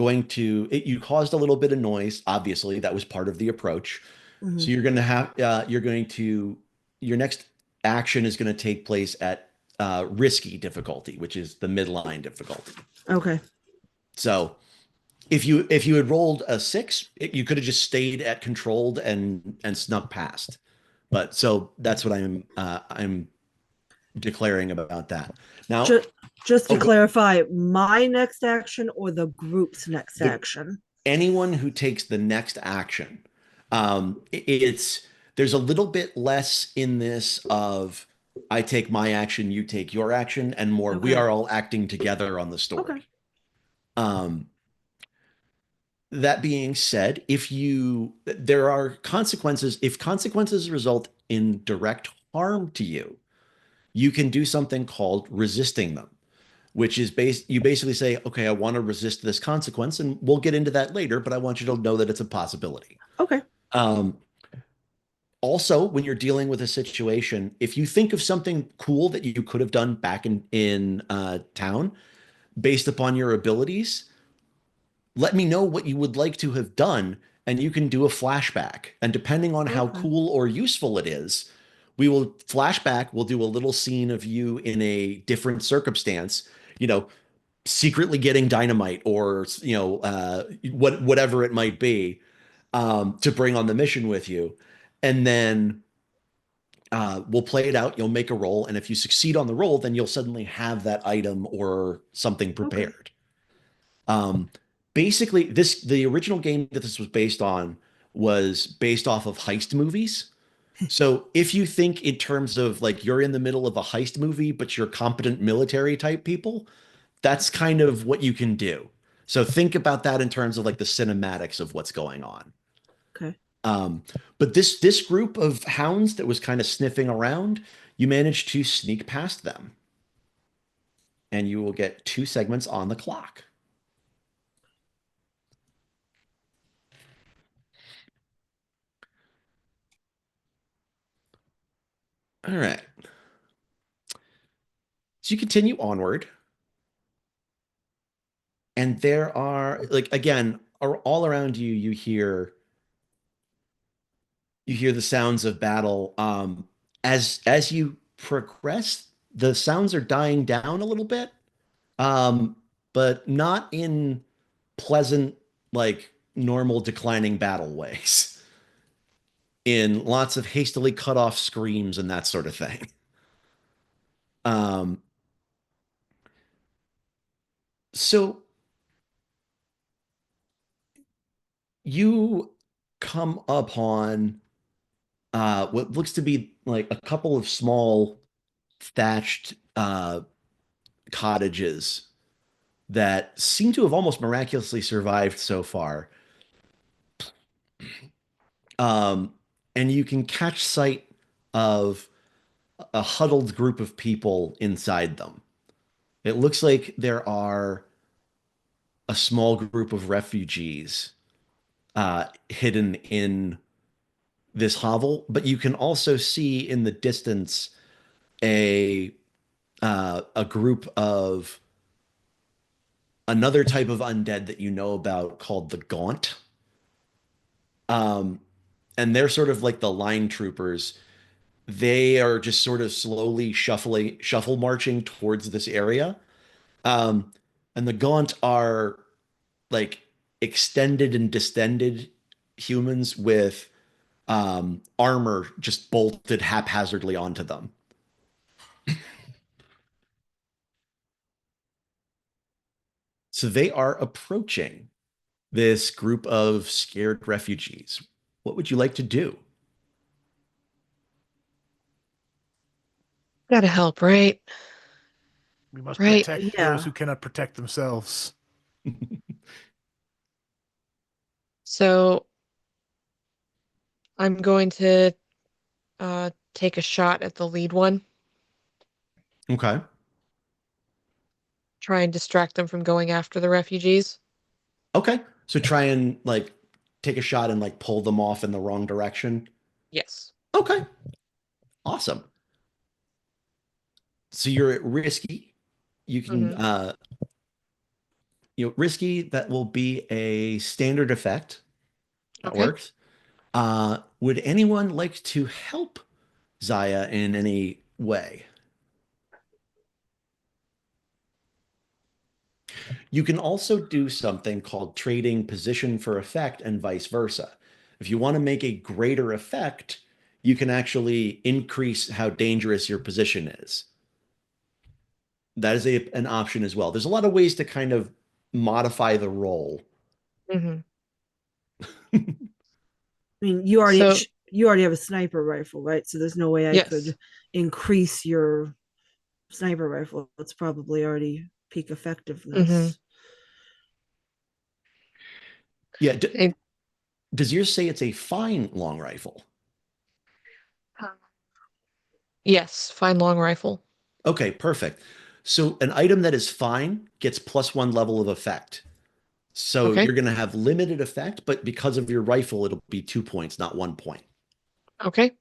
caused a little bit of noise. Obviously, that was part of the approach. So Mhm. your next action is going to take place at risky difficulty, which is the midline difficulty. Okay. So if you had rolled a 6, you could have just stayed at controlled and snuck past. But so that's what I'm declaring about that. Now, just to oh, clarify, my next action or the group's next the action? anyone who takes the next action. It's there's a little bit less in this of I take my action, you take your action, and more we Okay. are all acting together on the Okay. story. Um, that being said, there are consequences. If consequences result in direct harm to you, you can do something called resisting them, which is you basically say, okay, I want to resist this consequence, and we'll get into that later, but I want you to know that it's a possibility. Okay. Um, Also, when you're dealing with a situation, if you think of something cool that you could have done back in town based upon your abilities, let me know what you would like to have done, and you can do a flashback. And depending on how Okay. cool or useful it is, we will flashback. We'll do a little scene of you in a different circumstance, you know, secretly getting dynamite or whatever it might be, to bring on the mission with you, and then we'll play it out. You'll make a roll, and if you succeed on the roll, then you'll suddenly have that item or something Okay. prepared. Um, Basically, the original game that this was based on was based off of heist movies. So if you think in terms of like you're in the middle of a heist movie, but you're competent military type people, that's kind of what you can do. So think about that in terms of like the cinematics of what's going on. Okay. Um, but this group of hounds that was kind of sniffing around, you managed to sneak past them, and you will get 2 segments on the clock. All right. So you continue onward, and there are like again, all around you, you hear the sounds of battle. As you progress, the sounds are dying down a little bit, um, but not in pleasant, like normal declining battle ways. In lots of hastily cut off screams and that sort of thing. Um, so you come upon what looks to be like a couple of small thatched cottages that seem to have almost miraculously survived so far. Um, and you can catch sight of a huddled group of people inside them. It looks like there are a small group of refugees hidden in this hovel, but you can also see in the distance a a group of another type of undead that you know about called the Gaunt. Um, and they're sort of like the line troopers. They are just sort of slowly shuffle marching towards this area. Um, and the Gaunt are like extended and distended humans with armor just bolted haphazardly onto them. So they are approaching this group of scared refugees. What would you like to do? Gotta help, right? We must Right. protect those Yeah. who cannot protect themselves. So I'm going to take a shot at the lead one, Okay. try and distract them from going after the refugees. Okay. So try and like take a shot and like pull them off in the wrong direction. Yes. Okay. Awesome. So you're at risky. You can Hmm. risky, that will be a standard effect. That Okay. works. Would anyone like to help Zaya in any way? You can also do something called trading position for effect and vice versa. If you want to make a greater effect, you can actually increase how dangerous your position is. That is an option as well. There's a lot of ways to kind of modify the roll. Hmm. I mean, So, you already have a sniper rifle, right? So there's no way I yes. could increase your sniper rifle. It's probably already peak effectiveness. Yeah. It- Does yours say it's a fine long rifle? yes, fine long rifle. Okay, perfect. So an item that is fine gets +1 level of effect. So Okay. you're going to have limited effect, but because of your rifle, it'll be 2 points, not 1 point. Okay.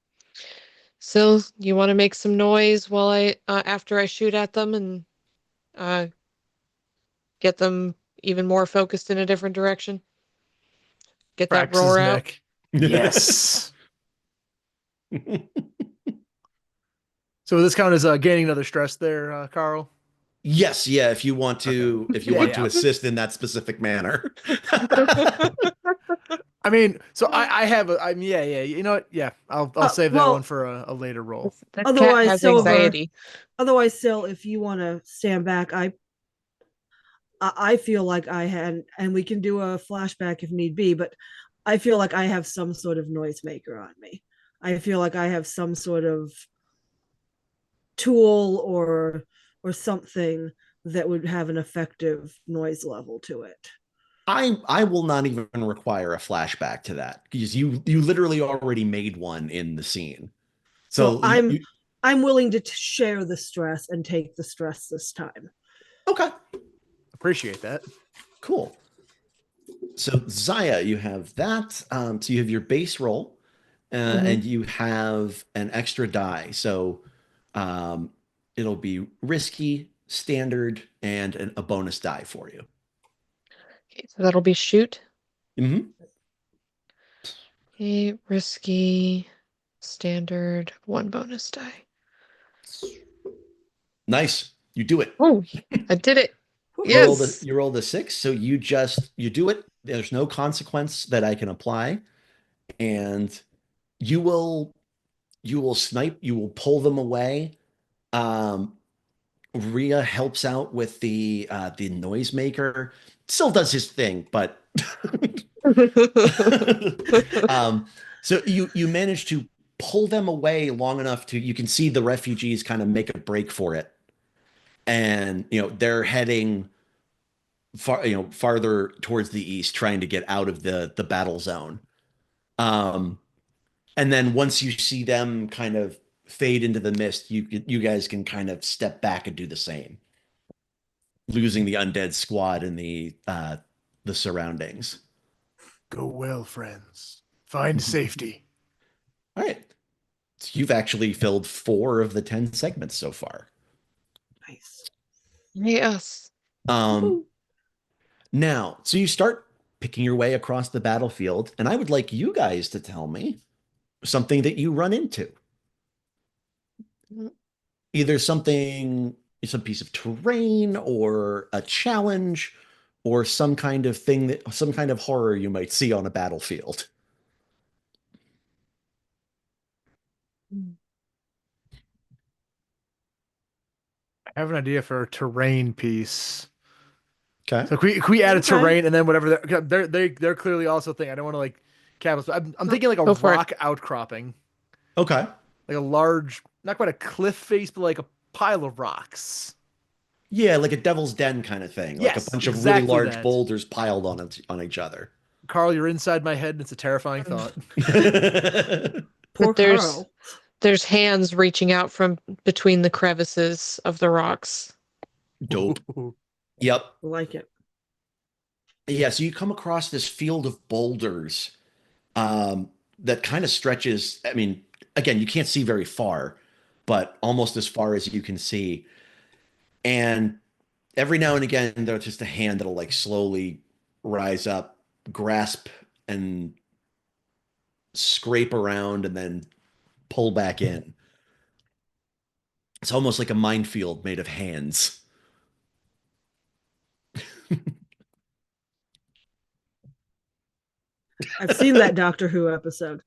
So you want to make some noise while after I shoot at them and uh, get them even more focused in a different direction? Get that Cracks his roar out? neck. Yes. So will this count as gaining another stress there, Carl? Yes, yeah, if you want to Yeah. assist in that specific manner. I mean, so I have a, yeah. You know what? Yeah, I'll save that Well, one for a later roll. That cat Otherwise, has Silver. anxiety. Otherwise, Sil, if you want to stand back, I feel like I had, and we can do a flashback if need be, but I feel like I have some sort of noisemaker on me. I feel like I have some sort of tool or something that would have an effective noise level to it. I will not even require a flashback to that because you literally already made one in the scene. So So I'm willing to share the stress and take the stress this time. okay, Appreciate that. cool. So Zaya, you have that. So you have your base roll, and you have an extra die. So um, it'll be risky, standard, and a bonus die for you. Okay, so that'll be shoot. Hmm. Okay, risky, standard, one bonus die. Nice, you do it. Oh, I did it. You Yes. rolled a 6, so you do it. There's no consequence that I can apply, and you will snipe. You will pull them away. Um, Rhea helps out with the noisemaker. Still does his thing, but um, so you manage to pull them away long enough to you can see the refugees kind of make a break for it, and they're heading farther towards the east, trying to get out of the battle zone. Um, and then once you see them kind of fade into the mist, you guys can kind of step back and do the same, losing the undead squad in the surroundings. Go well, friends. Find safety. All right. So you've actually filled 4 of the 10 segments so far. Nice. Yes. Now, so you start picking your way across the battlefield, and I would like you guys to tell me something that you run into. Either some piece of terrain or a challenge or some kind of horror you might see on a battlefield. I have an idea for a terrain piece. Okay. So can we add a Okay. terrain and then whatever they're clearly also thinking. I don't want to like cap. I'm thinking like a Go for it. rock outcropping, Okay. like a large, not quite a cliff face, but like a pile of rocks. Yeah, like a Devil's Den kind of thing, like a Yes, bunch of really exactly large that. boulders piled on each other. Carl, you're inside my head, and it's a terrifying thought. Poor But there's Carl. there's hands reaching out from between the crevices of the rocks. Dope. Yep. I like it. Yeah, so you come across this field of boulders that kind of stretches. I mean, again, you can't see very far, but almost as far as you can see. And every now and again, there's just a hand that'll like slowly rise up, grasp, and scrape around, and then pull back in. It's almost like a minefield made of hands. I've seen that Doctor Who episode.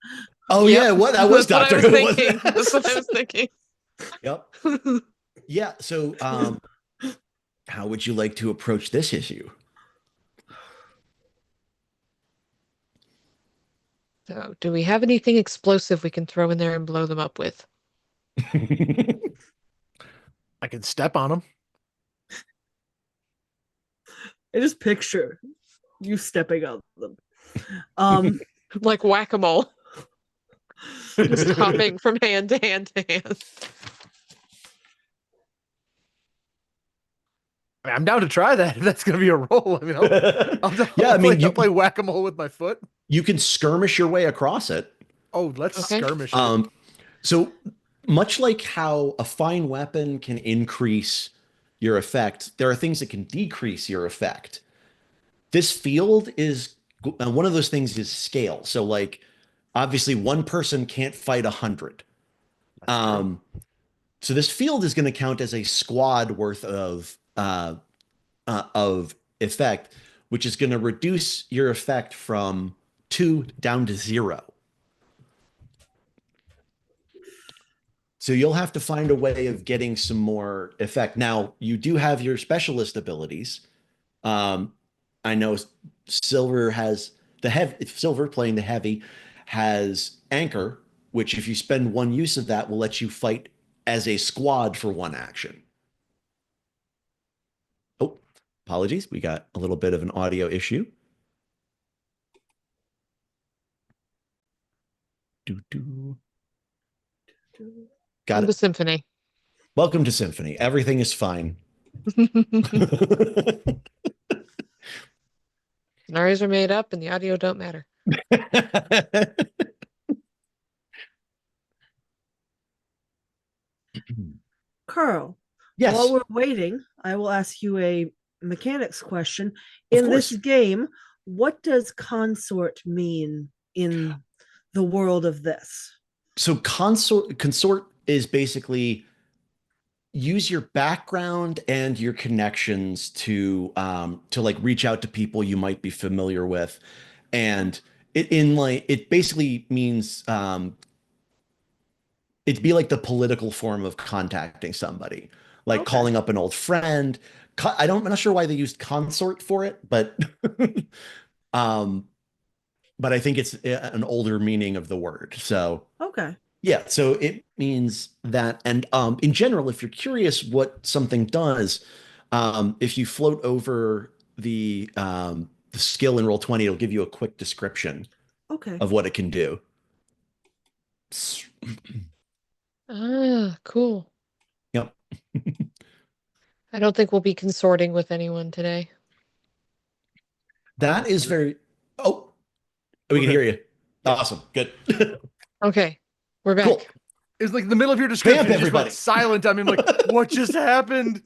Oh Yep. yeah, what that was That's what Doctor I was Who. thinking. That's what I was thinking. Yep. Yeah. So How would you like to approach this issue? So, do we have anything explosive we can throw in there and blow them up with? I can step on them. I just picture you stepping on them. Um, Like whack-a-mole, just hopping from hand to hand to hand. I mean, I'm down to try that. If that's going to be a roll. I mean, Yeah, I mean, I'll play whack-a-mole with my foot. you can skirmish your way across it. Oh, let's Okay. skirmish it. So much like how a fine weapon can increase your effect, there are things that can decrease your effect. This field is one of those things is scale. So like obviously one person can't fight 100. That's true. So this field is going to count as a squad worth of effect, which is going to reduce your effect from 2 down to 0. So you'll have to find a way of getting some more effect. Now, you do have your specialist abilities. I know Silver has the heavy, Silver playing the heavy has Anchor, which if you spend one use of that will let you fight as a squad for one action. Oh, apologies. We got a little bit of an audio issue. Got Welcome to it. Symphony. Welcome to Symphony. Everything is fine. Scenarios are made up and the audio don't matter. Carl, Yes. while we're waiting, I will ask you a mechanics question. Of In this course. game, what does consort mean in the world of this? So consort is basically use your background and your connections to like reach out to people you might be familiar with, and it basically means it'd be like the political form of contacting somebody, like Okay. calling up an old friend. I'm not sure why they used consort for it, but um, but I think it's an older meaning of the word. So Okay. yeah, so it means that, and in general, if you're curious what something does, if you float over the skill in Roll20, it'll give you a quick description Okay. of what it can do. Ah, cool. Yep. I don't think we'll be consorting with anyone today. That is very. Oh, we can hear you. Awesome. Good. Okay, we're back. Cool. It's like the middle of your description Vamp, just went everybody. silent. I mean, like, what just happened?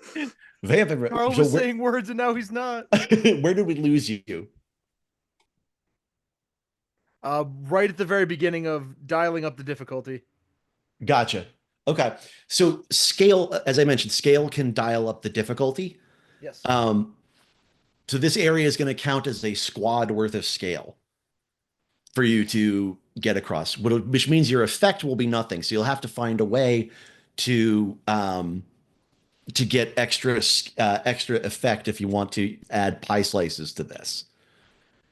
Vamp everybody. Carl So was saying words and now he's not. where did we lose you? Right at the very beginning of dialing up the difficulty. Gotcha. Okay. So scale, as I mentioned, scale can dial up the difficulty. Yes. So this area is going to count as a squad worth of scale for you to get across, which means your effect will be nothing. So you'll have to find a way to get extra effect if you want to add pie slices to this.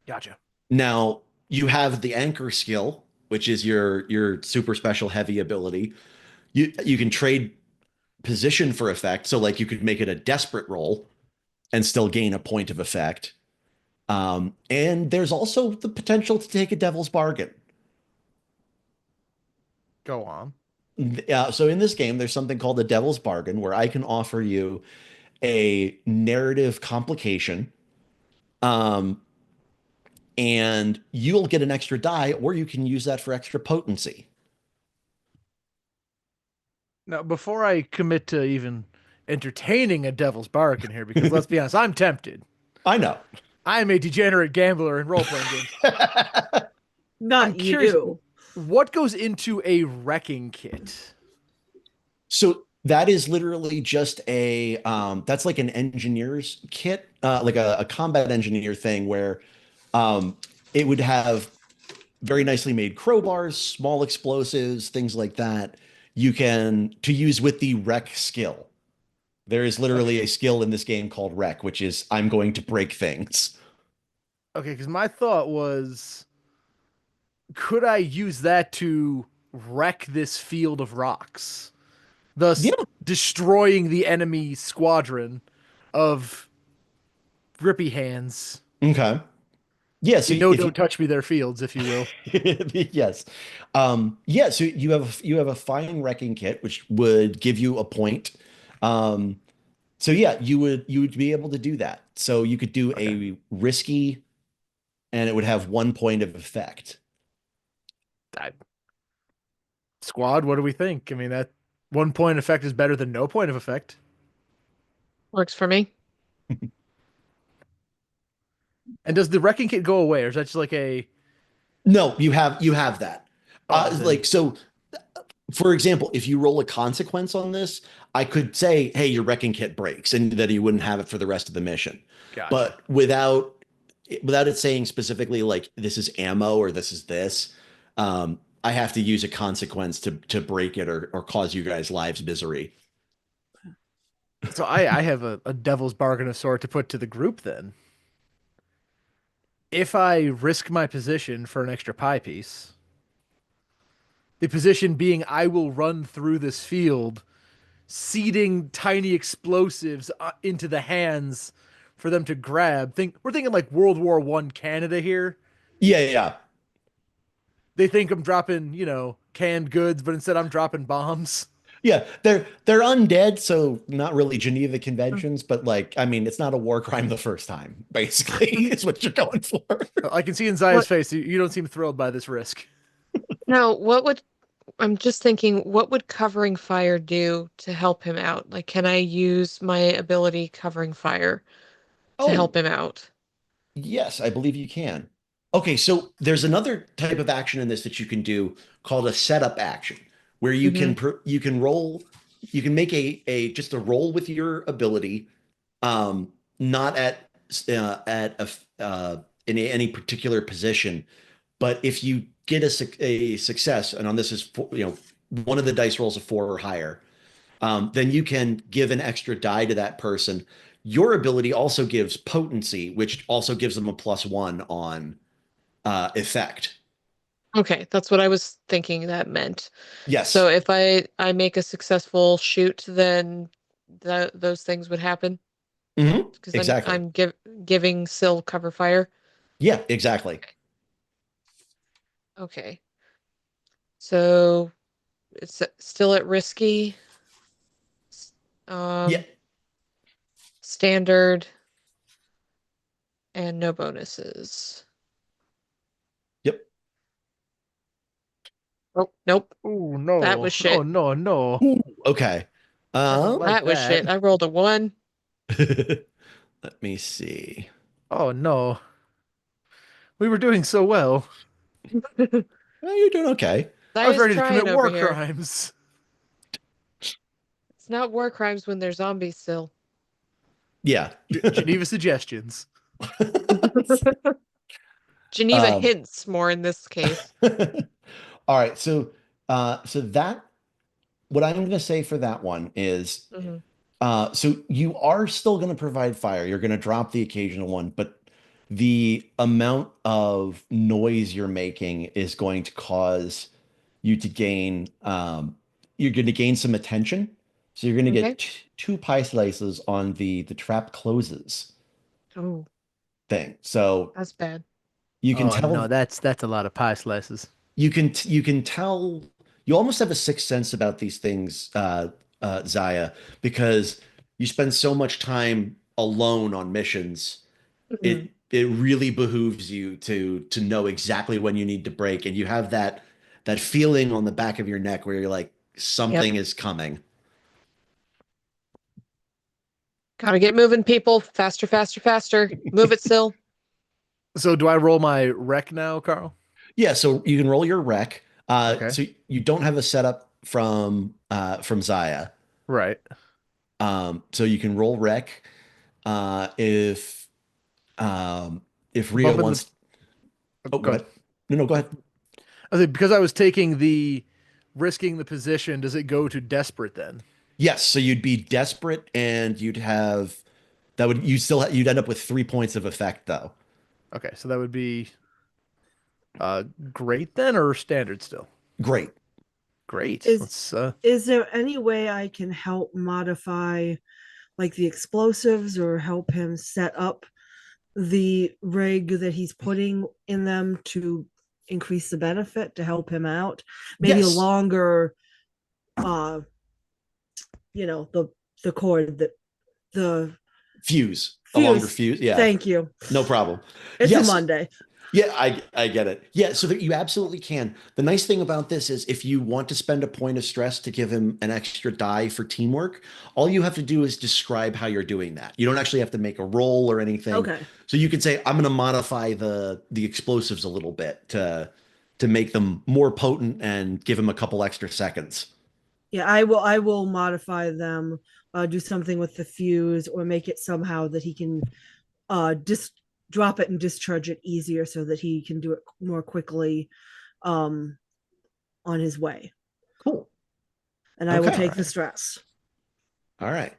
Gotcha. Now you have the anchor skill, which is your super special heavy ability. You can trade position for effect. So like you could make it a desperate roll and still gain a point of effect. And there's also the potential to take a devil's bargain. Go on. So in this game, there's something called the devil's bargain where I can offer you a narrative complication. And you'll get an extra die, or you can use that for extra potency. Now, before I commit to even entertaining a devil's bargain here, because let's be honest, I'm tempted. I know. I'm a degenerate gambler in role-playing games. Not I'm curious, you. what goes into a wrecking kit? So that is literally just that's like an engineer's kit, like a combat engineer thing where it would have very nicely made crowbars, small explosives, things like that. You can to use with the wreck skill. There is literally a skill in this game called wreck, which is I'm going to break things. Okay, because my thought was, could I use that to wreck this field of rocks, thus Yeah. destroying the enemy squadron of grippy hands? Okay. Yeah. So You know, if you, don't touch me, their fields, if you will. yes, yeah. So you have a fine wrecking kit, which would give you a point. Um, so yeah, you would be able to do that. So you could do Okay. a risky, and it would have 1 point of effect. I, Squad, what do we think? I mean, that 1 point effect is better than no point of effect. Works for me. And does the wrecking kit go away, or is that just like a No, you have that. oh then Like so, for example, if you roll a consequence on this, I could say, "Hey, your wrecking kit breaks," and that you wouldn't have it for the rest of the mission. gotcha. But without it saying specifically like this is ammo or this is this, I have to use a consequence to break it or cause you guys lives misery. So I have a devil's bargain of sort to put to the group then. If I risk my position for an extra pie piece, the position being I will run through this field, seeding tiny explosives into the hands for them to grab. We're thinking like World War One Canada here. Yeah, yeah, They think I'm dropping, canned goods, but instead I'm dropping bombs. yeah. They're undead, so not really Geneva Conventions, but like I mean, it's not a war crime the first time. Basically, is what you're going for. I can see in Zaya's What face you don't seem thrilled by this risk. now, what would I'm just thinking, what would covering fire do to help him out? Like, can I use my ability covering fire to Oh, help him out? yes, I believe you can. Okay, so there's another type of action in this that you can do called a setup action, where Hmm. you can roll, you can make a just a roll with your ability, not at in any particular position, but if you get a success, and on this is one of the dice rolls a 4 or higher, then you can give an extra die to that person. Your ability also gives potency, which also gives them a +1 on effect. Okay, that's what I was thinking that meant. So Yes. if I make a successful shoot, then those things would happen because I'm Exactly. I'm giving Syl cover fire. Yeah, exactly. Okay, so it's still at risky, Yeah. um, standard, and no bonuses. Yep. Oh, nope, Oh that no. was Oh shit. no, no. Ooh, okay. I don't Um, like That was shit. that. I rolled a 1. let me see. Oh no. We were doing so well. Well, you're doing okay. I was Zaya's ready to trying commit over war here. crimes. It's not war crimes when they're zombies still. Yeah. Geneva suggestions. Geneva Um, hints more in this case. all right. So that what I'm going to say for that one is Hmm. so you are still going to provide fire. You're going to drop the occasional one, but the amount of noise you're making is going to cause you to gain you're going to gain some attention. So you're going to get Okay. 2 pie slices on the trap closes Oh, thing. So that's bad. you can Oh no, tell that's a lot of pie slices. you can tell you almost have a sixth sense about these things, Zaya, because you spend so much time alone on missions. Mhm. It really behooves you to know exactly when you need to break, and you have that feeling on the back of your neck where you're like Yep. something is coming. Gotta get moving, people. Faster, faster, faster. Move it, Syl. So do I roll my wreck now, Carl? Yeah, so you can roll your rec. Okay. So you don't have a setup from Zaya. Right. So you can roll rec. If Rio Bumping the wants, oh, go go ahead. ahead. No, go ahead. I think because I was taking the risking the position, does it go to desperate then? Yes, so you'd be desperate and you'd have that would you still you'd end up with 3 points of effect though. Okay, so that would be great then, or standard still? Great. Great. Is is there any way I can help modify like the explosives or help him set up the rig that he's putting in them to increase the benefit to help him out? Maybe a Yes. longer uh the cord that the Fuse. A longer fuse. fuse. Yeah. Thank you. No problem. It's a Yes. Monday. Yeah, I get it. Yeah, so that you absolutely can. The nice thing about this is if you want to spend a point of stress to give him an extra die for teamwork, all you have to do is describe how you're doing that. You don't actually have to make a roll or anything. Okay. So you could say, I'm going to modify the explosives a little bit to make them more potent and give him a couple extra seconds. Yeah, I will modify them, do something with the fuse or make it somehow that he can just drop it and discharge it easier so that he can do it more quickly um on his way. Cool. And I will Okay. take the stress. All right.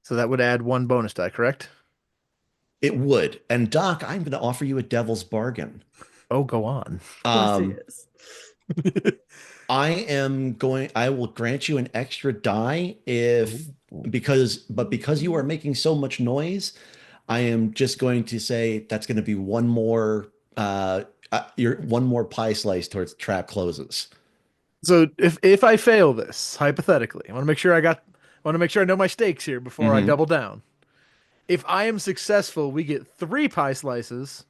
So that would add 1 bonus die, correct? It would. And Doc, I'm going to offer you a devil's bargain. Oh, go on. Of course he is. I will grant you an extra die because you are making so much noise, I am just going to say that's going to be one more one more pie slice towards trap closes. So if I fail this, hypothetically, I want to make sure I know my stakes here before I double down. If I am successful, we get 3 pie slices.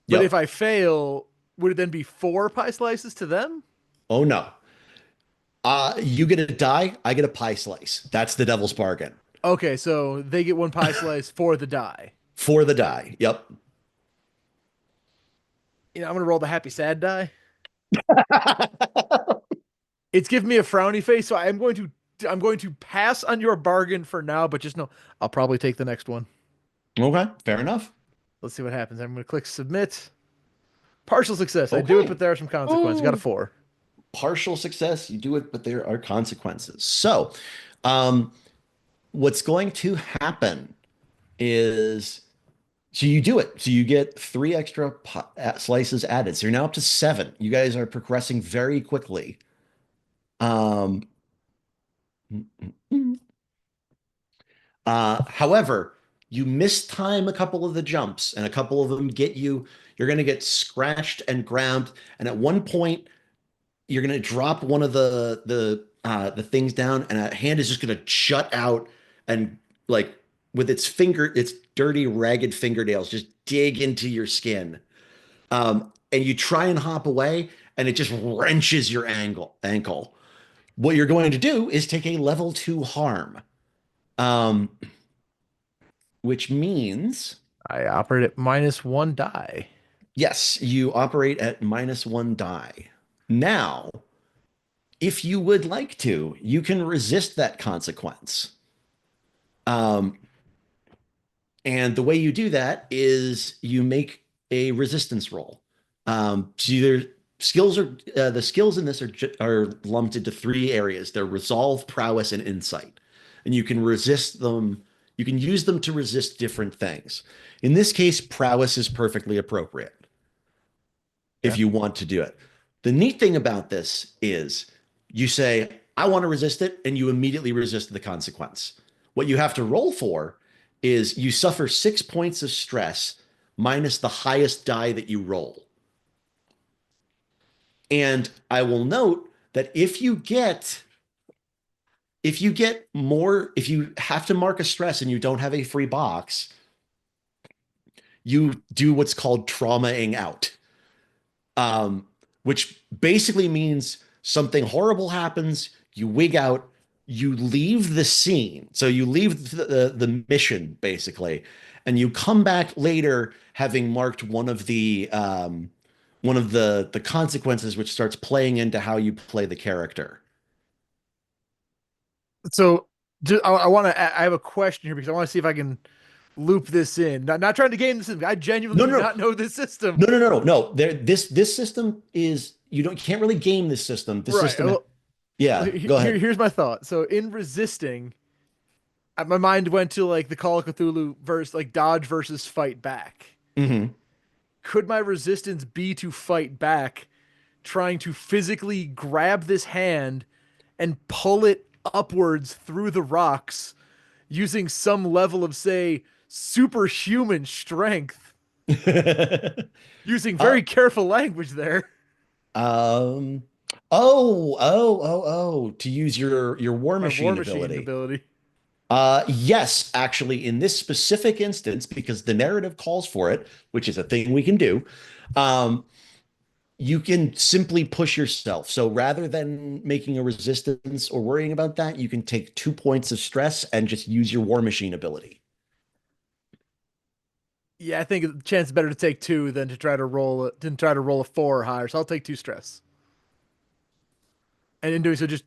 But Yep. if I fail, would it then be 4 pie slices to them? Oh no. You get a die, I get a pie slice. That's the devil's bargain. Okay, so they get 1 pie slice for the die. For the die. Yep. I'm gonna roll the happy sad die. It's giving me a frowny face, so I'm going to pass on your bargain for now, but just know I'll probably take the next one. Okay, fair enough. Let's see what happens. I'm gonna click submit. Partial success. I do it, but there are some consequences. Got a 4. Partial success, you do it, but there are consequences. So, what's going to happen is so you do it. So you get 3 extra slices added. So you're now up to 7. You guys are progressing very quickly. However, you mistime a couple of the jumps, and a couple of them get you. You're going to get scratched and ground, and at one point, you're going to drop one of the things down, and a hand is just going to jut out and like with its dirty, ragged fingernails, just dig into your skin. And you try and hop away, and it just wrenches your ankle. What you're going to do is take a level 2 harm, which means I operate at -1 die. yes, you operate at -1 die. Now, if you would like to, you can resist that consequence. And the way you do that is you make a resistance roll. So the skills in this are lumped into 3 areas. They're resolve, prowess, and insight. And you can resist them. You can use them to resist different things. In this case, prowess is perfectly appropriate if you want to do it. The neat thing about this is you say, I want to resist it, and you immediately resist the consequence. What you have to roll for is you suffer 6 points of stress minus the highest die that you roll. And I will note that if you have to mark a stress and you don't have a free box, you do what's called traumaing out. Which basically means something horrible happens, you wig out, you leave the scene. So you leave the mission basically, and you come back later having marked one of the consequences, which starts playing into how you play the character. So I have a question here because I want to see if I can loop this in. Not trying to game the system. I genuinely do not know this system. No. This system is you can't really game this system. This system Yeah, go ahead. Here's my thought. So in resisting, my mind went to like the Call of Cthulhu verse, like dodge versus fight back. Hmm. Could my resistance be to fight back, trying to physically grab this hand and pull it upwards through the rocks using some level of, say, superhuman strength? Using uh, very careful language there. um, to use your War My War Machine Machine ability. ability. Yes, actually, in this specific instance, because the narrative calls for it, which is a thing we can do, um, you can simply push yourself. So rather than making a resistance or worrying about that, you can take 2 points of stress and just use your War Machine ability. Yeah, I think the chance is better to take two than to try to roll a four or higher. So I'll take two stress. And in doing so, just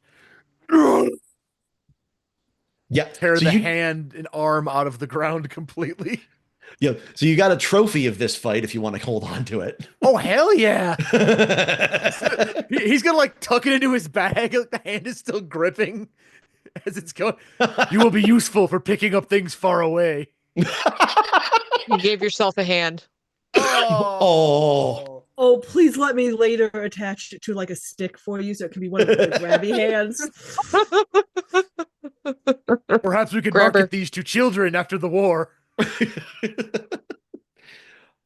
Yeah. tear So the you hand and arm out of the ground completely. yeah. So you got a trophy of this fight if you want to hold on to it. Oh hell yeah! He's gonna like tuck it into his bag. Like the hand is still gripping as it's going. You will be useful for picking up things far away. You gave yourself a hand. Oh. Oh. Oh, please let me later attach it to like a stick for you so it can be one of the grabby hands. Perhaps we could Grabber. market these to children after the war.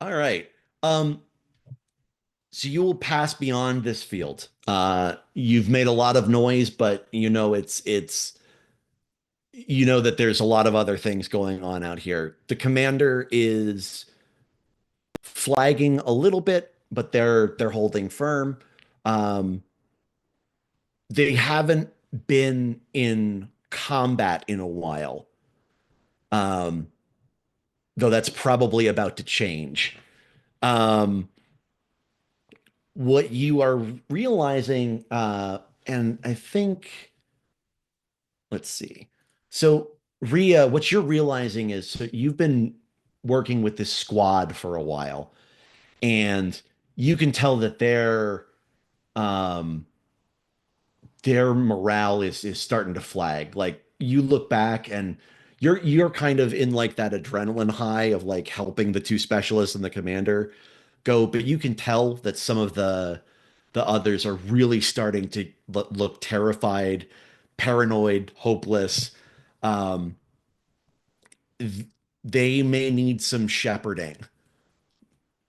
All right. So you will pass beyond this field. You've made a lot of noise, but you know that there's a lot of other things going on out here. The commander is flagging a little bit, but they're holding firm. Um, they haven't been in combat in a while. Um, though that's probably about to change. Um, what you are realizing, and I think, let's see. So, Ria, what you're realizing is so you've been working with this squad for a while, and you can tell that um, their morale is starting to flag. Like you look back and you're kind of in like that adrenaline high of like helping the two specialists and the commander go, but you can tell that some of the others are really starting to look terrified, paranoid, hopeless. Um, they may need some shepherding.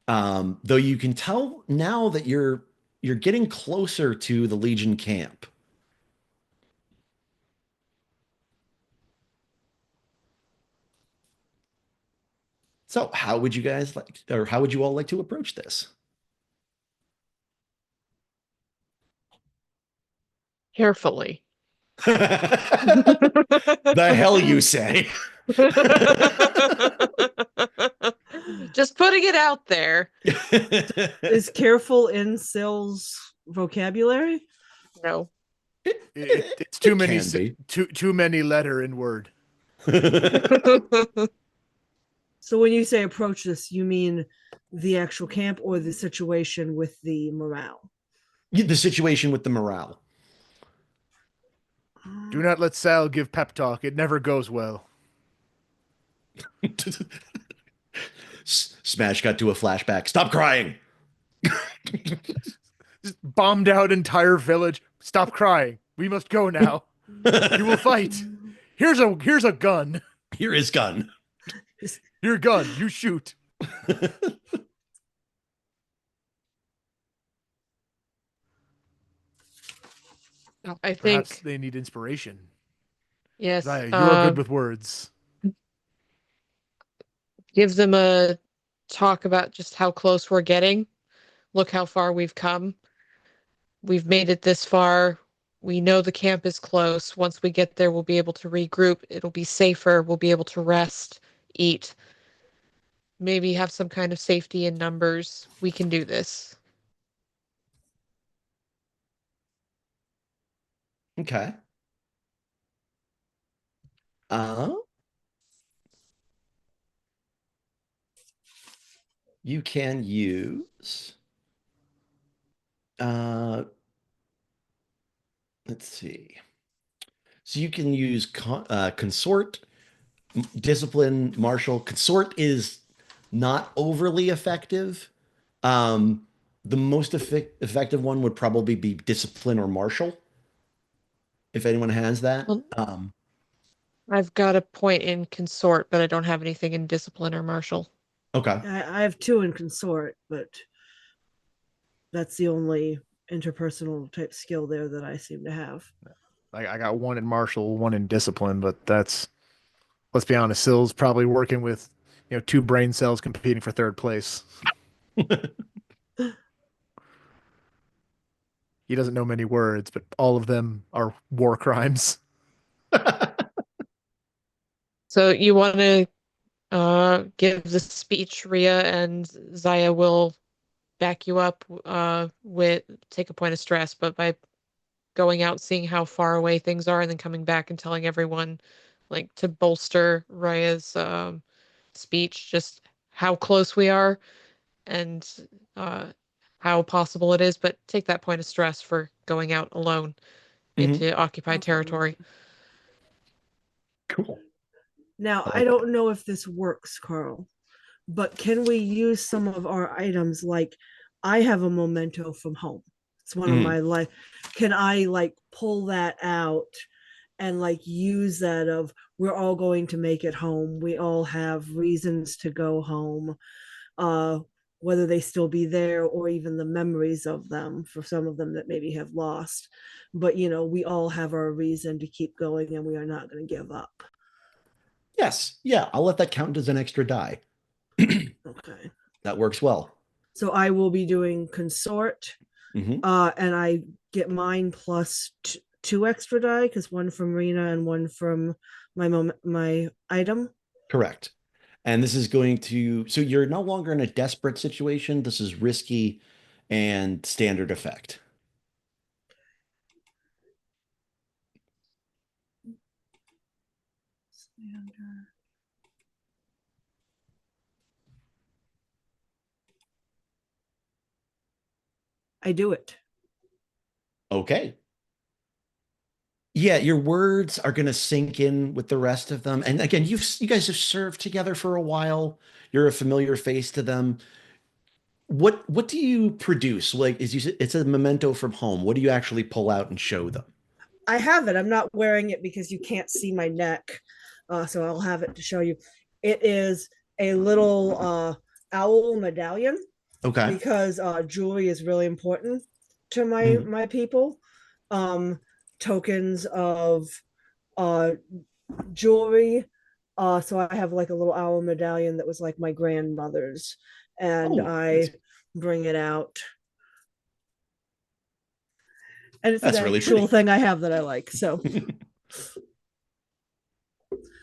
Though you can tell now that you're getting closer to the Legion camp. So, how would you guys like, or how would you all like to approach this? Carefully. The hell you say? Just putting it out there. Is careful in Sill's vocabulary? No. It's It can be. too many letter in word. So when you say approach this, you mean the actual camp or the situation with the morale? The situation with the morale. Do not let Sal give pep talk. It never goes well. Smash got to a flashback. Stop crying. Just bombed out entire village. Stop crying. We must go now. You will fight. Here's a gun. Here is gun. Your gun. You shoot. I Perhaps think, they need inspiration. yes, Zaya, you are good with words. give them a talk about just how close we're getting. Look how far we've come. We've made it this far. We know the camp is close. Once we get there, we'll be able to regroup. It'll be safer. We'll be able to rest, eat, maybe have some kind of safety in numbers. We can do this. Okay. Uh, you can use uh let's see. So you can use consort, discipline, martial. Consort is not overly effective. Um, the most effective one would probably be discipline or martial, if anyone has that. Well, I've got a point in consort, but I don't have anything in discipline or martial. Okay. I have two in consort, but that's the only interpersonal type skill there that I seem to have. I got one in martial, one in discipline, but that's, let's be honest, Sill's probably working with, two brain cells competing for third place. He doesn't know many words, but all of them are war crimes. So you want to give the speech, Rhea, and Zaya will back you up with take a point of stress, but by going out, seeing how far away things are, and then coming back and telling everyone, like, to bolster Rhea's speech, just how close we are and uh, how possible it is, but take that point of stress for going out alone Mhm. into occupied Okay. territory. Cool. Now, I I like that. don't know if this works, Carl, but can we use some of our items? Like, I have a memento from home. It's one of Mhm. my life. Can I like pull that out and like use that of we're all going to make it home. We all have reasons to go home. Uh whether they still be there or even the memories of them for some of them that maybe have lost. But we all have our reason to keep going and we are not going to give up. Yes. Yeah, I'll let that count as an extra die. Okay. That works well. So I will be doing consort, Hmm. and I get mine plus two extra die because one from Rena and one from my item. Correct. And this is going to, so you're no longer in a desperate situation. This is risky and standard effect. I do it. Okay. Yeah, your words are going to sink in with the rest of them. And again, you guys have served together for a while. You're a familiar face to them. What do you produce? Like, it's a memento from home. What do you actually pull out and show them? I have it. I'm not wearing it because you can't see my neck. So I'll have it to show you. It is a little owl medallion Okay. because jewelry is really important to my Mhm. my people. Um, Tokens of uh, jewelry. So I have like a little owl medallion that was like my grandmother's, and Oh, I bring it out. And it's an that's really actual pretty. thing I have that I like. So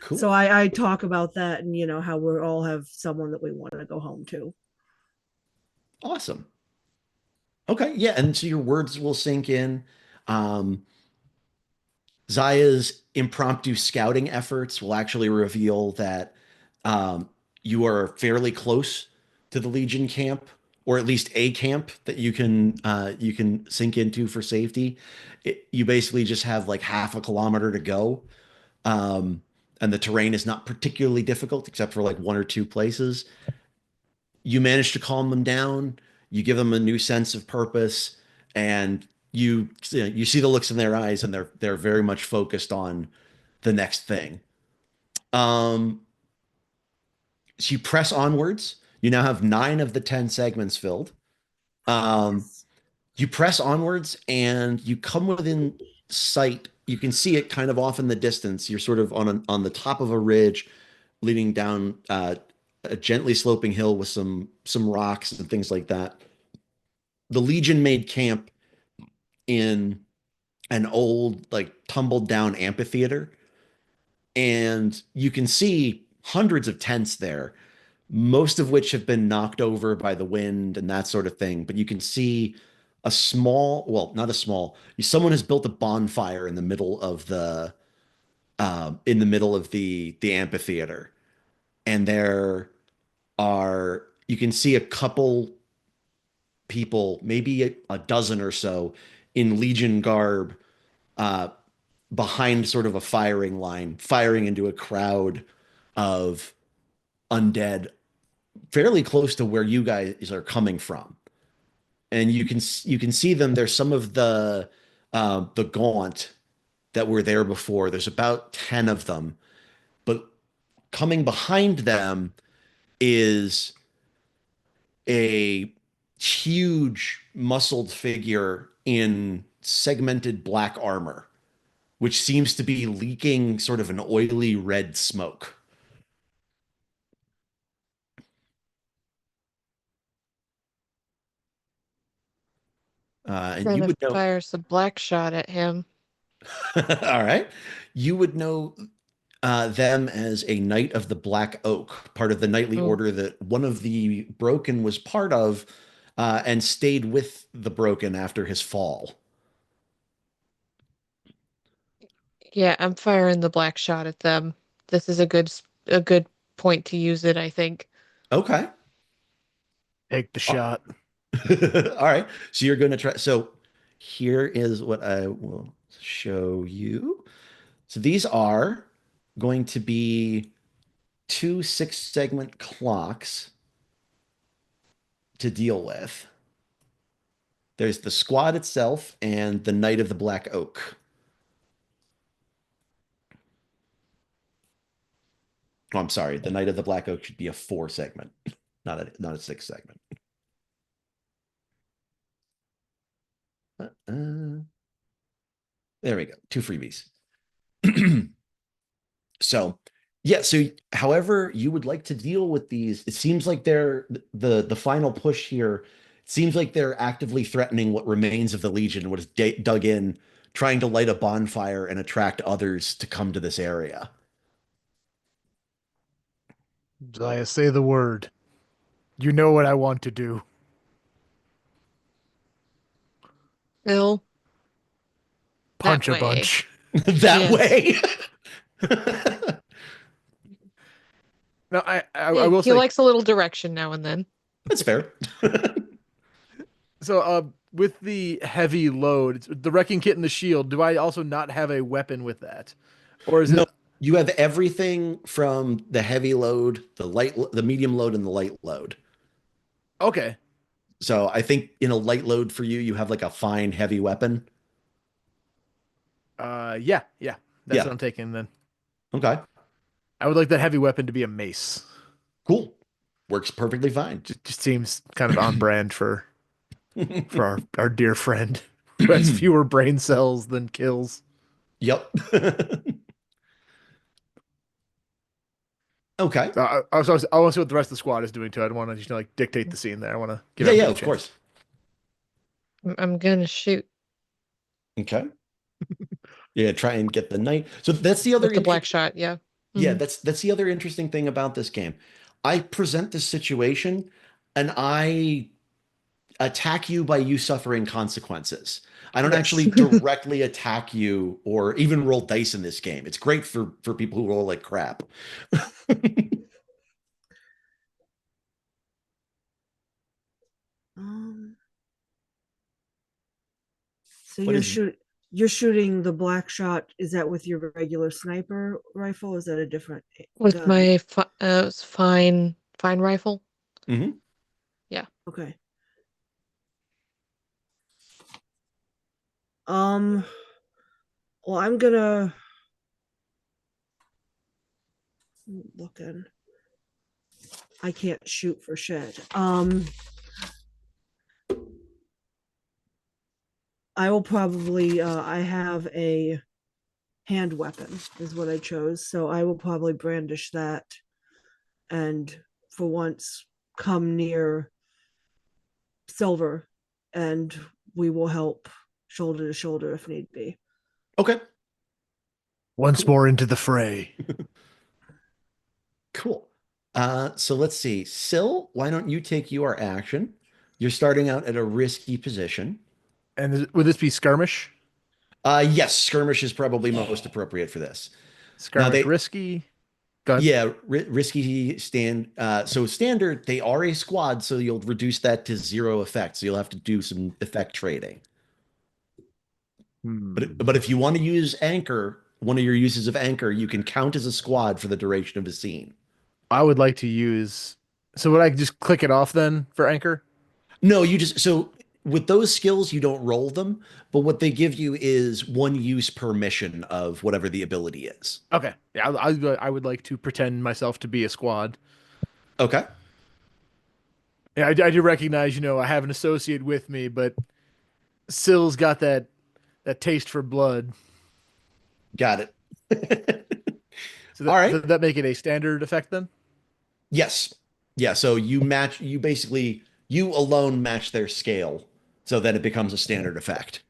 Cool. I talk about that and how we all have someone that we want to go home to. Awesome. Okay, yeah, and so your words will sink in. Um, Zaya's impromptu scouting efforts will actually reveal that um, you are fairly close to the Legion camp, or at least a camp that you can sink into for safety. You basically just have like half a kilometer to go, um, and the terrain is not particularly difficult except for like one or two places. You manage to calm them down. You give them a new sense of purpose, and you see the looks in their eyes, and they're very much focused on the next thing. Um, so you press onwards. You now have 9 of the 10 segments filled. Um, Yes. you press onwards, and you come within sight. You can see it kind of off in the distance. You're sort of on the top of a ridge, leading down a gently sloping hill with some rocks and things like that. The Legion made camp in an old, like tumbled down amphitheater, and you can see hundreds of tents there, most of which have been knocked over by the wind and that sort of thing. But you can see a small, well, not a small, someone has built a bonfire in the middle of the amphitheater, and there are you can see a couple people, maybe a dozen or so, in Legion garb, uh, behind sort of a firing line, firing into a crowd of undead, fairly close to where you guys are coming from. And you can see them. There's some of the gaunt that were there before. There's about 10 of them, but coming behind them is a huge muscled figure in segmented black armor, which seems to be leaking sort of an oily red smoke. And you Gonna would know, fire some black shot at him. all right, you would know them as a Knight of the Black Oak, part of the knightly Oh, order that one of the Broken was part of, and stayed with the Broken after his fall. yeah, I'm firing the black shot at them. This is a good point to use it, I think. Okay. Take the Uh, shot. All right. So you're going to try. So here is what I will show you. So these are going to be two 6-segment clocks to deal with. There's the squad itself and the Knight of the Black Oak. Oh, I'm sorry. The Knight of the Black Oak should be a 4-segment, not a 6-segment. There we go. 2 freebies. So, yeah, so however you would like to deal with these, it seems like they're the final push here. It seems like they're actively threatening what remains of the Legion, what is dug in, trying to light a bonfire and attract others to come to this area. Zaya, say the word. You know what I want to do. Bill, that Punch a way. bunch. That Yes. way. No, I Hey, will he say, likes a little direction now and then. That's fair. so with the heavy load, the wrecking kit and the shield, do I also not have a weapon with that? Or is No, it you have everything from the heavy load, the medium load, and the light load. okay? So I think in a light load for you, you have like a fine heavy weapon. Yeah. That's what Yeah. I'm taking then. Okay. I would like that heavy weapon to be a mace. Cool. Works perfectly fine. Just seems kind of on brand for our dear friend who has fewer brain cells than kills. Yep. Okay. So I want to see what the rest of the squad is doing too. I don't want to just like dictate the scene there. I want to give Yeah, everybody a of chance. course. I'm gonna shoot Okay. Yeah, try and get the knight. So that's the other with the black shot. Yeah. yeah, Mhm. that's the other interesting thing about this game. I present this situation and I attack you by you suffering consequences. I don't Nice. actually directly attack you or even roll dice in this game. It's great for people who roll like crap. Um, so What is you're shooting the black shot. Is that with your regular sniper rifle? Is that a different With gun? my fine rifle. Mhm. Yeah. Okay. Um, well, I'm gonna look in. I can't shoot for shit. I will probably I have a hand weapon is what I chose, so I will probably brandish that and for once come near Silver and we will help shoulder to shoulder if need be. Okay. Once Cool. more into the fray. Cool. So let's see. Syl, why don't you take your action? You're starting out at a risky position. And would this be skirmish? Yes, skirmish is probably most appropriate for this. Now Skirmish risky. Gun. yeah, risky so standard, they are a squad, so you'll reduce that to 0 effect. So you'll have to do some effect trading. But if you want to use anchor, one of your uses of anchor, you can count as a squad for the duration of a scene. I would like to use. So would I just click it off then for anchor? No, you just so with those skills, you don't roll them, but what they give you is one use per mission of whatever the ability is. Okay. Yeah, I would like to pretend myself to be a squad. Okay, Yeah, I do recognize, I have an associate with me, but Sill's got that taste for blood. got it. So All right. does that make it a standard effect then? Yes. Yeah, so you basically you alone match their scale, so then it becomes a standard effect.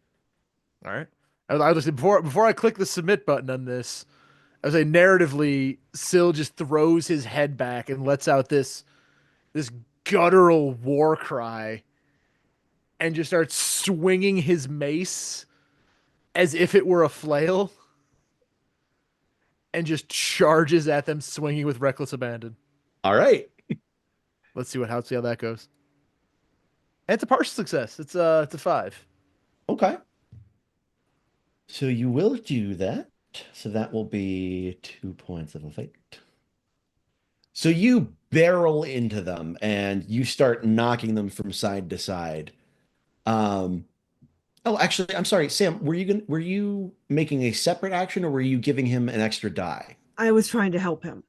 All right. I was before I click the submit button on this, I was say narratively, Sill just throws his head back and lets out this guttural war cry, and just starts swinging his mace as if it were a flail, and just charges at them, swinging with reckless abandon. All right. Let's see how that goes. And it's a partial success. It's a 5. Okay. So you will do that. So that will be 2 points of effect. So you barrel into them and you start knocking them from side to side. Um, oh, actually, I'm sorry, Sam, were you making a separate action or were you giving him an extra die? I was trying to help him.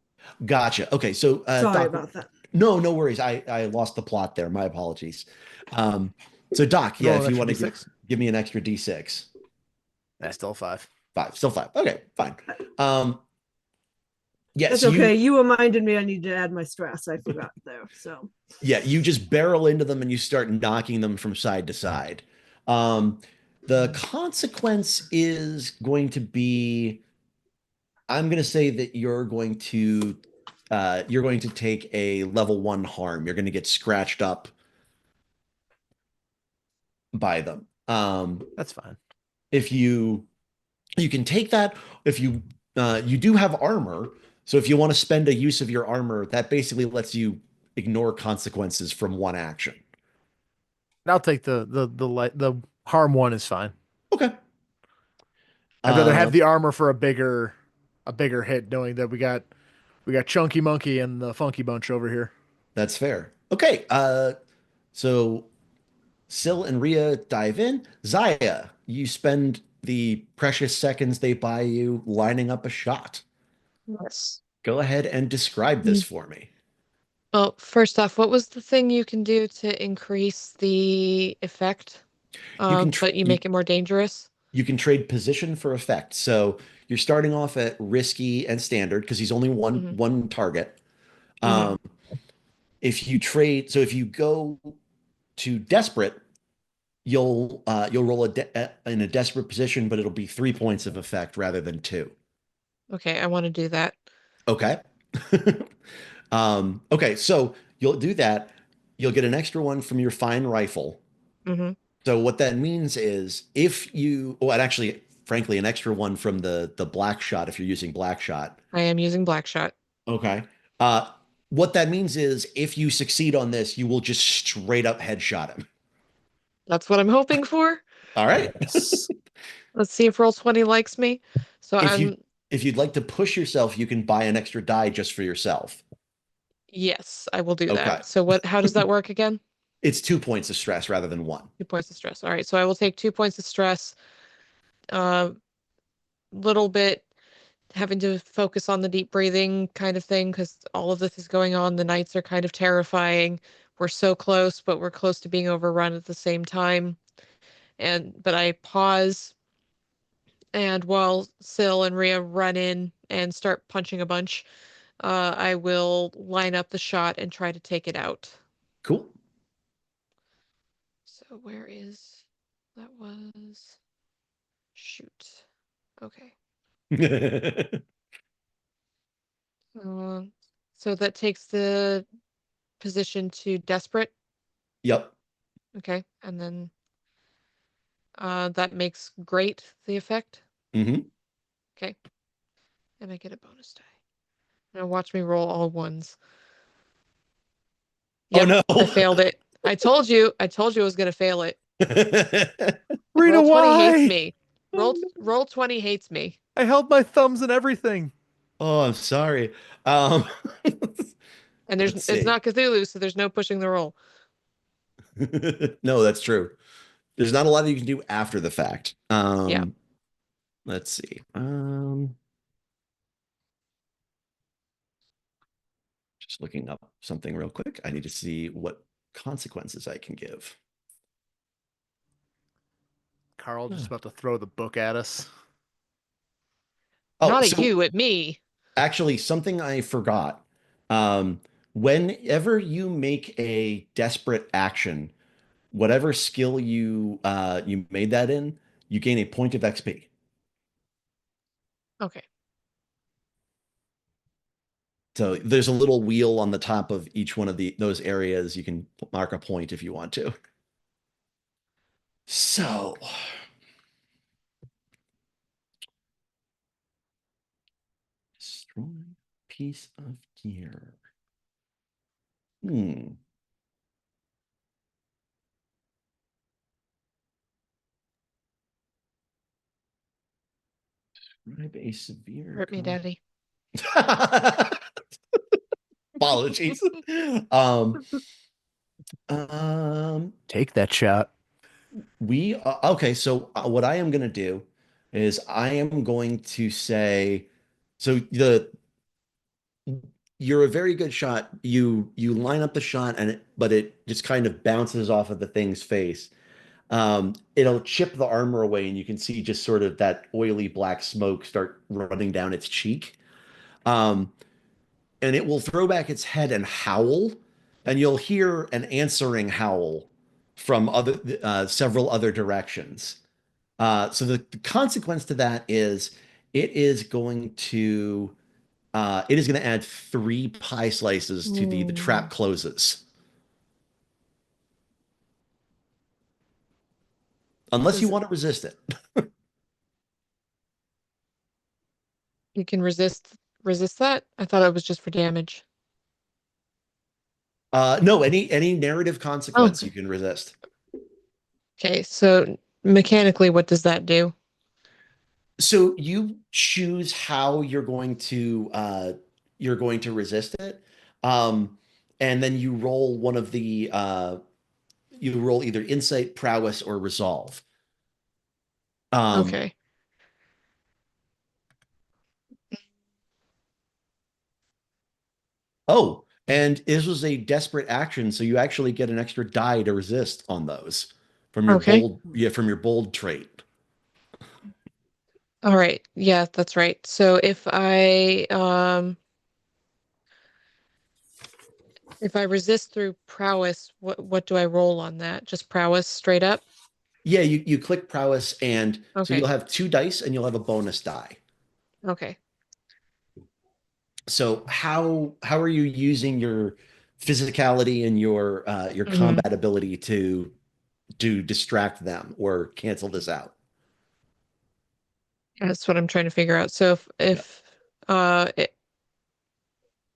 Gotcha. Okay, so Sorry Doc, about that. no worries. I lost the plot there. My apologies. Um, so Doc, yeah, Roll if an you want to extra D6. give me an extra D6. That's still a 5. Five, still five. Okay, fine. Yes, That's okay. You reminded me I need to add my stress. I forgot there. So yeah, you just barrel into them and you start knocking them from side to side. The consequence is going to be, I'm going to say that you're going to take a level 1 harm. You're going to get scratched up by them. That's fine. If you can take that if you do have armor, so if you want to spend a use of your armor, that basically lets you ignore consequences from one action. I'll take the harm one is fine. Okay. I'd rather have Uh, the armor for a bigger hit, knowing that we got Chunky Monkey and the Funky Bunch over here. that's fair. Okay. So Syl and Rhea dive in. Zaya, you spend the precious seconds they buy you lining up a shot. Yes. Go ahead and describe this for me. Well, first off, what was the thing you can do to increase the effect, You can tr but you make it more dangerous? you can trade position for effect. So you're starting off at risky and standard because he's only Hmm. one target. Hmm. Um, if you go to desperate, you'll roll in a desperate position, but it'll be 3 points of effect rather than two. Okay, I want to do that. Okay. Okay, so you'll do that. You'll get an extra one from your fine rifle. Hmm. So what that means is and actually, frankly, an extra one from the black shot if you're using black shot. I am using Blackshot. Okay. Uh, what that means is if you succeed on this, you will just straight up headshot him. That's what I'm hoping for. All right. Yes. Let's see if Roll20 likes me. So If you'd like to push yourself, you can buy an extra die just for yourself. yes, I will do Okay. that. So how does that work again? It's 2 points of stress rather than one. 2 points of stress. All right, so I will take 2 points of stress. Little bit having to focus on the deep breathing kind of thing because all of this is going on. The nights are kind of terrifying. We're so close, but we're close to being overrun at the same time. But I pause, and while Syl and Rhea run in and start punching a bunch, I will line up the shot and try to take it out. Cool. So where is that was shoot. Okay. So that takes the position to desperate. Yep. Okay. And then that makes great the effect. Hmm. Okay. And I get a bonus die. Now watch me roll all ones. Oh Yep, no. I failed it. I told you I was gonna fail it. Rena, Roll 20 hates why? me. Roll 20 hates me. I held my thumbs and everything. Oh, I'm sorry. Um, And let's it's see. not Cthulhu, so there's no pushing the roll. No, that's true. There's not a lot that you can do after the fact. Yeah. Let's see. Just looking up something real quick. I need to see what consequences I can give. Carl just about to throw the book at us. Oh, Not at so you, at me. actually, something I forgot. Um, Whenever you make a desperate action, whatever skill you made that in, you gain a point of XP. Okay. So there's a little wheel on the top of each one of those areas. You can mark a point if you want to. So, destroy piece of gear. Hmm. Describe a severe Hurt me, Daddy. Apologies. Um, Take that shot. Okay, so what I am going to do is I am going to say, so you're a very good shot. You line up the shot but it just kind of bounces off of the thing's face. It'll chip the armor away, and you can see just sort of that oily black smoke start running down its cheek. Um, and it will throw back its head and howl, and you'll hear an answering howl from several other directions. So the consequence to that is it is going to add 3 pie slices to the Hmm. trap closes. Unless you Does want to resist it. you can resist that? I thought it was just for damage. No, any narrative Oh, consequence you can resist. okay. So mechanically, what does that do? So you choose how you're going to resist it. And then you roll either insight, prowess, or resolve. Um, Okay. oh, and this was a desperate action, so you actually get an extra die to resist on those Okay. from your bold trait. All right. Yeah, that's right. So if I resist through prowess, what do I roll on that? Just prowess straight up? Yeah, you click prowess, and so you'll Okay. have 2 dice and you'll have a bonus die. Okay. So how are you using your physicality and your Hmm. combat ability to distract them or cancel this out? That's what I'm trying to figure out. So Yeah. if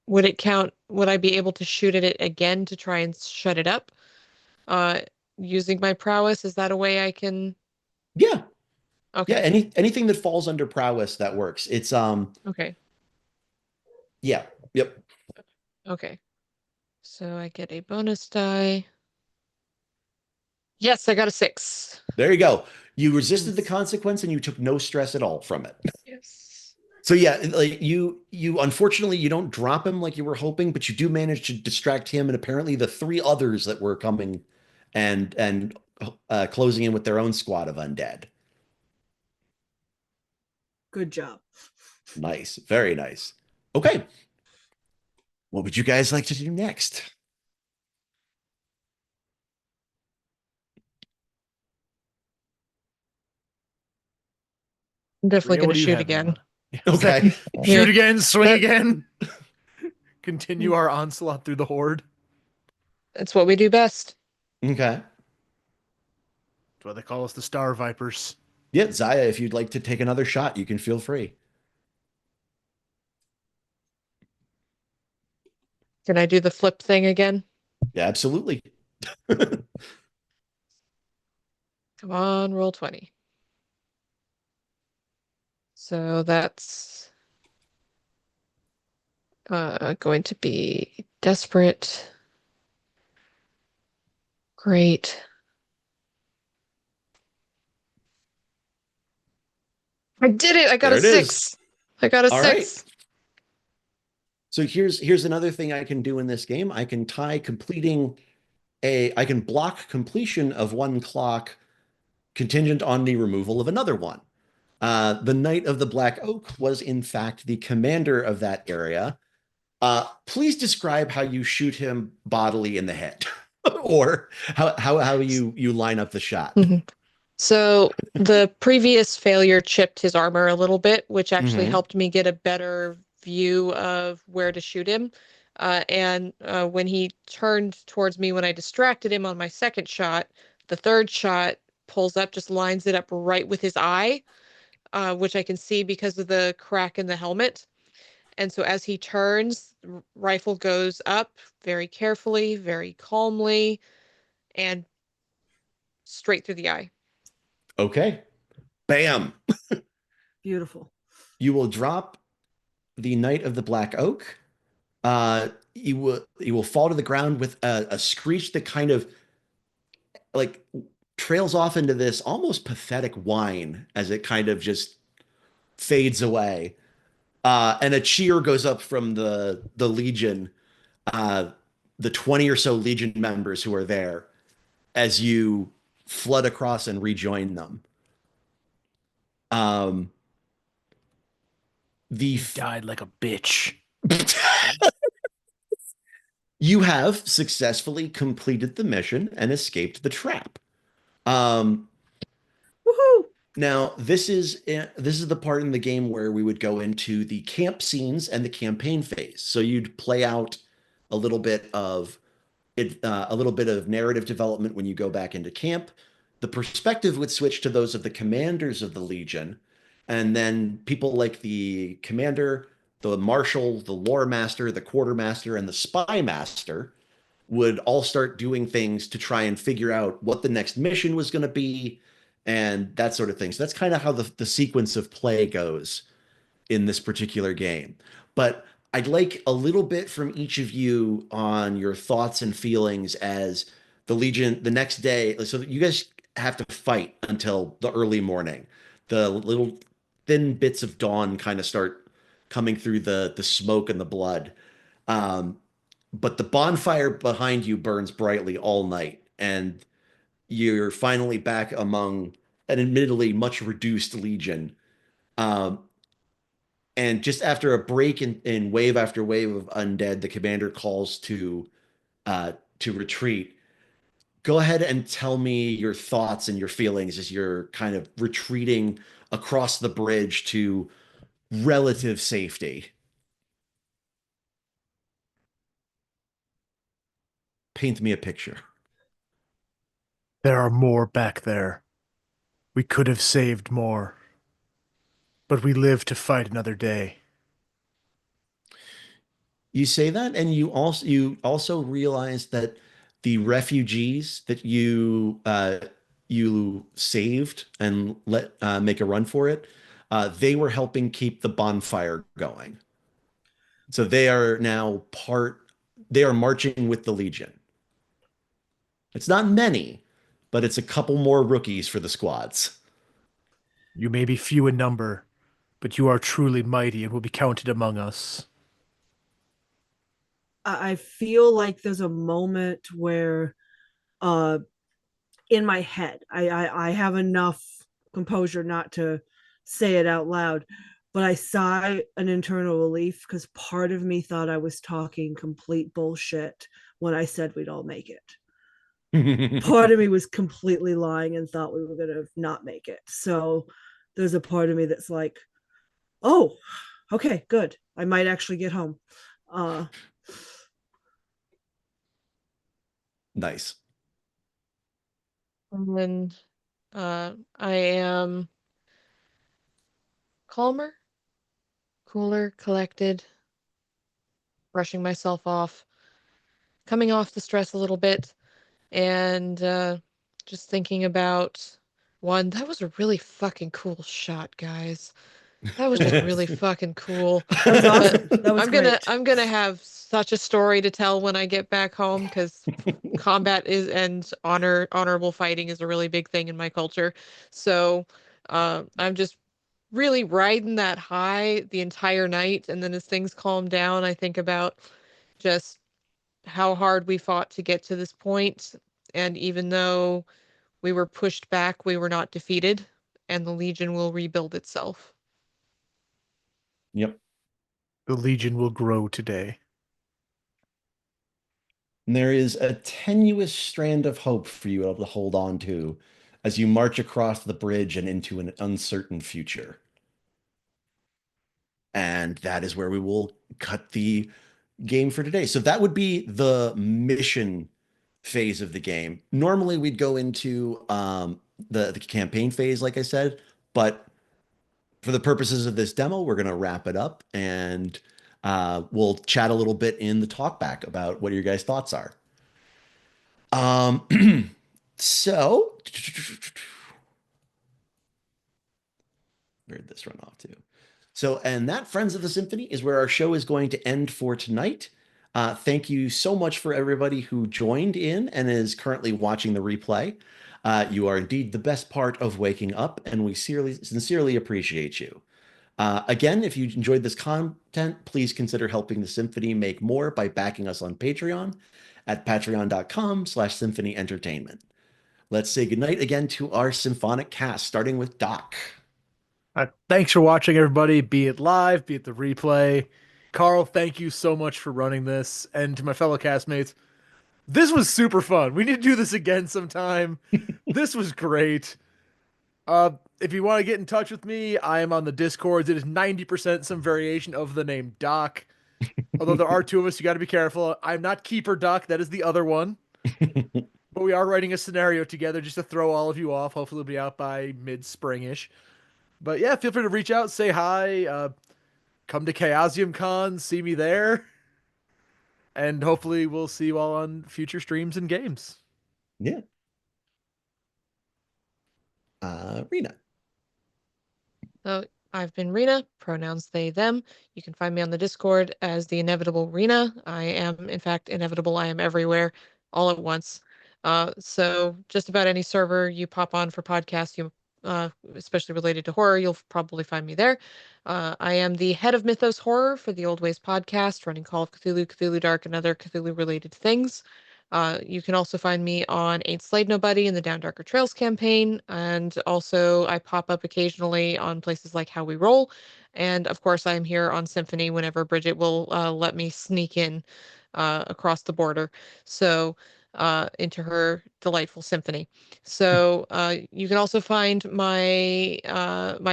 would it count, would I be able to shoot at it again to try and shut it up? Uh, Using my prowess, is that a way I can? Yeah. Yeah, Okay. anything that falls under prowess that works. It's Okay. yeah. Yep. Okay. So I get a bonus die. Yes, I got a 6. There you go. You resisted the Yes. consequence and you took no stress at all from it. Yes. So yeah, like you unfortunately you don't drop him like you were hoping, but you do manage to distract him and apparently the 3 others that were coming and closing in with their own squad of undead. Good job. Nice, very nice. Okay, what would you guys like to do next? I'm definitely Rena, going what to do you shoot have in again. mind? Is that Okay, Yeah. shoot again, swing That again, continue our onslaught through the horde? that's what we do best. okay. That's why they call us the Star Vipers. Yeah, Zaya, if you'd like to take another shot, you can feel free. Can I do the flip thing again? Yeah, absolutely. Come on, roll 20. So that's going to be desperate. Great. I did it. I got There a it is. 6. I got a All right. 6. So here's another thing I can do in this game. I can I can block completion of one clock contingent on the removal of another one. The Knight of the Black Oak was in fact the commander of that area. Please describe how you shoot him bodily in the head, or how you line up the shot. So the previous failure chipped his armor a little bit, which actually Mhm. helped me get a better view of where to shoot him. And when he turned towards me when I distracted him on my second shot, the third shot pulls up, just lines it up right with his eye, which I can see because of the crack in the helmet. And so as he turns, rifle goes up very carefully, very calmly, and straight through the eye. Okay. Bam. Beautiful. You will drop the Knight of the Black Oak. You will fall to the ground with a screech that kind of like trails off into this almost pathetic whine as it kind of just fades away. And a cheer goes up from the Legion, uh, the 20 or so Legion members who are there as you flood across and rejoin them. Um, the You died like a bitch. You have successfully completed the mission and escaped the trap. Um, Woohoo! Now, this is the part in the game where we would go into the camp scenes and the campaign phase. So you'd play out a little bit of a little bit of narrative development when you go back into camp. The perspective would switch to those of the commanders of the Legion, and then people like the commander, the marshal, the lore master, the quartermaster, and the spy master would all start doing things to try and figure out what the next mission was going to be and that sort of thing. So that's kind of how the sequence of play goes in this particular game. But I'd like a little bit from each of you on your thoughts and feelings as the Legion the next day. So you guys have to fight until the early morning. The little thin bits of dawn kind of start coming through the smoke and the blood. Um, but the bonfire behind you burns brightly all night, and you're finally back among an admittedly much reduced legion. Um, and just after a break in wave after wave of undead, the commander calls to retreat. Go ahead and tell me your thoughts and your feelings as you're kind of retreating across the bridge to relative safety. Paint me a picture. There are more back there. We could have saved more. But we live to fight another day. You say that, and you also realize that the refugees that you saved and let make a run for it, they were helping keep the bonfire going. So they are now part. They are marching with the Legion. It's not many, but it's a couple more rookies for the squads. You may be few in number, but you are truly mighty and will be counted among us. I feel like there's a moment where uh in my head I have enough composure not to say it out loud, but I sigh an internal relief because part of me thought I was talking complete bullshit when I said we'd all make it. Part of me was completely lying and thought we were going to not make it. So there's a part of me that's like, oh, okay, good, I might actually get home. uh Nice. And I am calmer, cooler, collected, brushing myself off, coming off the stress a little bit, and just thinking about one, that was a really fucking cool shot, guys. That was just really fucking cool. That was But awesome. That was great. I'm gonna have such a story to tell when I get back home because combat is and honorable fighting is a really big thing in my culture. So I'm just really riding that high the entire night, and then as things calm down, I think about just how hard we fought to get to this point, and even though we were pushed back, we were not defeated, and the Legion will rebuild itself. Yep. The Legion will grow today. And there is a tenuous strand of hope for you able to hold on to as you march across the bridge and into an uncertain future. And that is where we will cut the game for today. So that would be the mission phase of the game. Normally we'd go into the campaign phase, like I said, but for the purposes of this demo, we're going to wrap it up and we'll chat a little bit in the talkback about what your guys' thoughts are. So where did this run off to? So, and that, Friends of the Symphony, is where our show is going to end for tonight. Thank you so much for everybody who joined in and is currently watching the replay. You are indeed the best part of waking up, and we sincerely appreciate you. Again, if you enjoyed this content, please consider helping the Symphony make more by backing us on Patreon at patreon.com/Symphony Entertainment. Let's say goodnight again to our symphonic cast, starting with Doc. Thanks for watching, everybody, be it live, be it the replay. Carl, thank you so much for running this. And to my fellow castmates, this was super fun. We need to do this again sometime. This was great. If you want to get in touch with me, I am on the Discord. It is 90% some variation of the name Doc. Although there are two of us, you got to be careful. I'm not Keeper Doc. That is the other one. But we are writing a scenario together just to throw all of you off. Hopefully, it'll be out by mid-springish. But yeah, feel free to reach out, say hi, come to Chaosium Con, see me there. And hopefully we'll see you all on future streams and games. Yeah. Rina. So I've been Rina, pronouns they, them. You can find me on the Discord as the inevitable Rina. I am, in fact, inevitable. I am everywhere all at once. So just about any server you pop on for podcasts, especially related to horror, you'll probably find me there. I am the head of Mythos Horror for the Old Ways podcast, running Call of Cthulhu, Cthulhu Dark, and other Cthulhu-related things. You can also find me on Ain't Slayed Nobody in the Down Darker Trails campaign, and also I pop up occasionally on places like How We Roll, and of course I'm here on Symphony whenever Bridgett will let me sneak in across the border, so into her delightful symphony. So you can also find my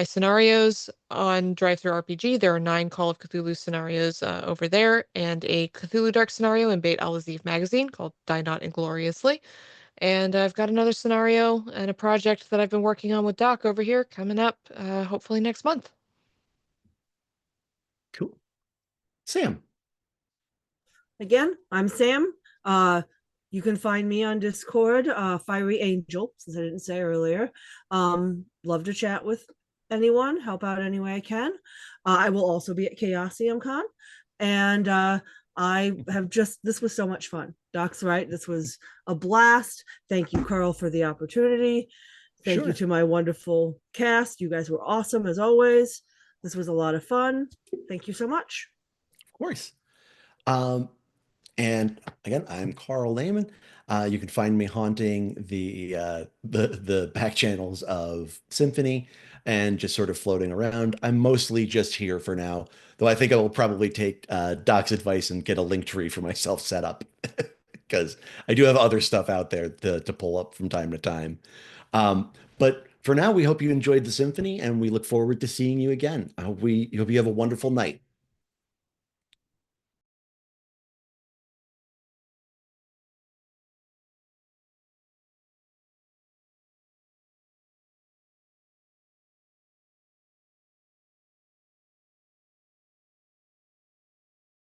scenarios on Drive Through RPG. There are 9 Call of Cthulhu scenarios over there, and a Cthulhu Dark scenario in Beit Al-Aziz magazine called Die Not Ingloriously. And I've got another scenario and a project that I've been working on with Doc over here coming up hopefully next month. Cool. Sam. Again, I'm Sam. You can find me on Discord, Fiery Angel, since I didn't say earlier. Love to chat with anyone, help out any way I can. I will also be at Chaosium Con. And this was so much fun. Doc's right. This was a blast. Thank you, Carl, for the opportunity. Thank you to my wonderful cast. You guys were awesome as always. This was a lot of fun. Thank you so much. Of course. And again, I'm Carl Lehmann. You can find me haunting the back channels of Symphony and just sort of floating around. I'm mostly just here for now, though I think I will probably take Doc's advice and get a link tree for myself set up because I do have other stuff out there to pull up from time to time. But for now, we hope you enjoyed the Symphony and we look forward to seeing you again. I hope you have a wonderful night.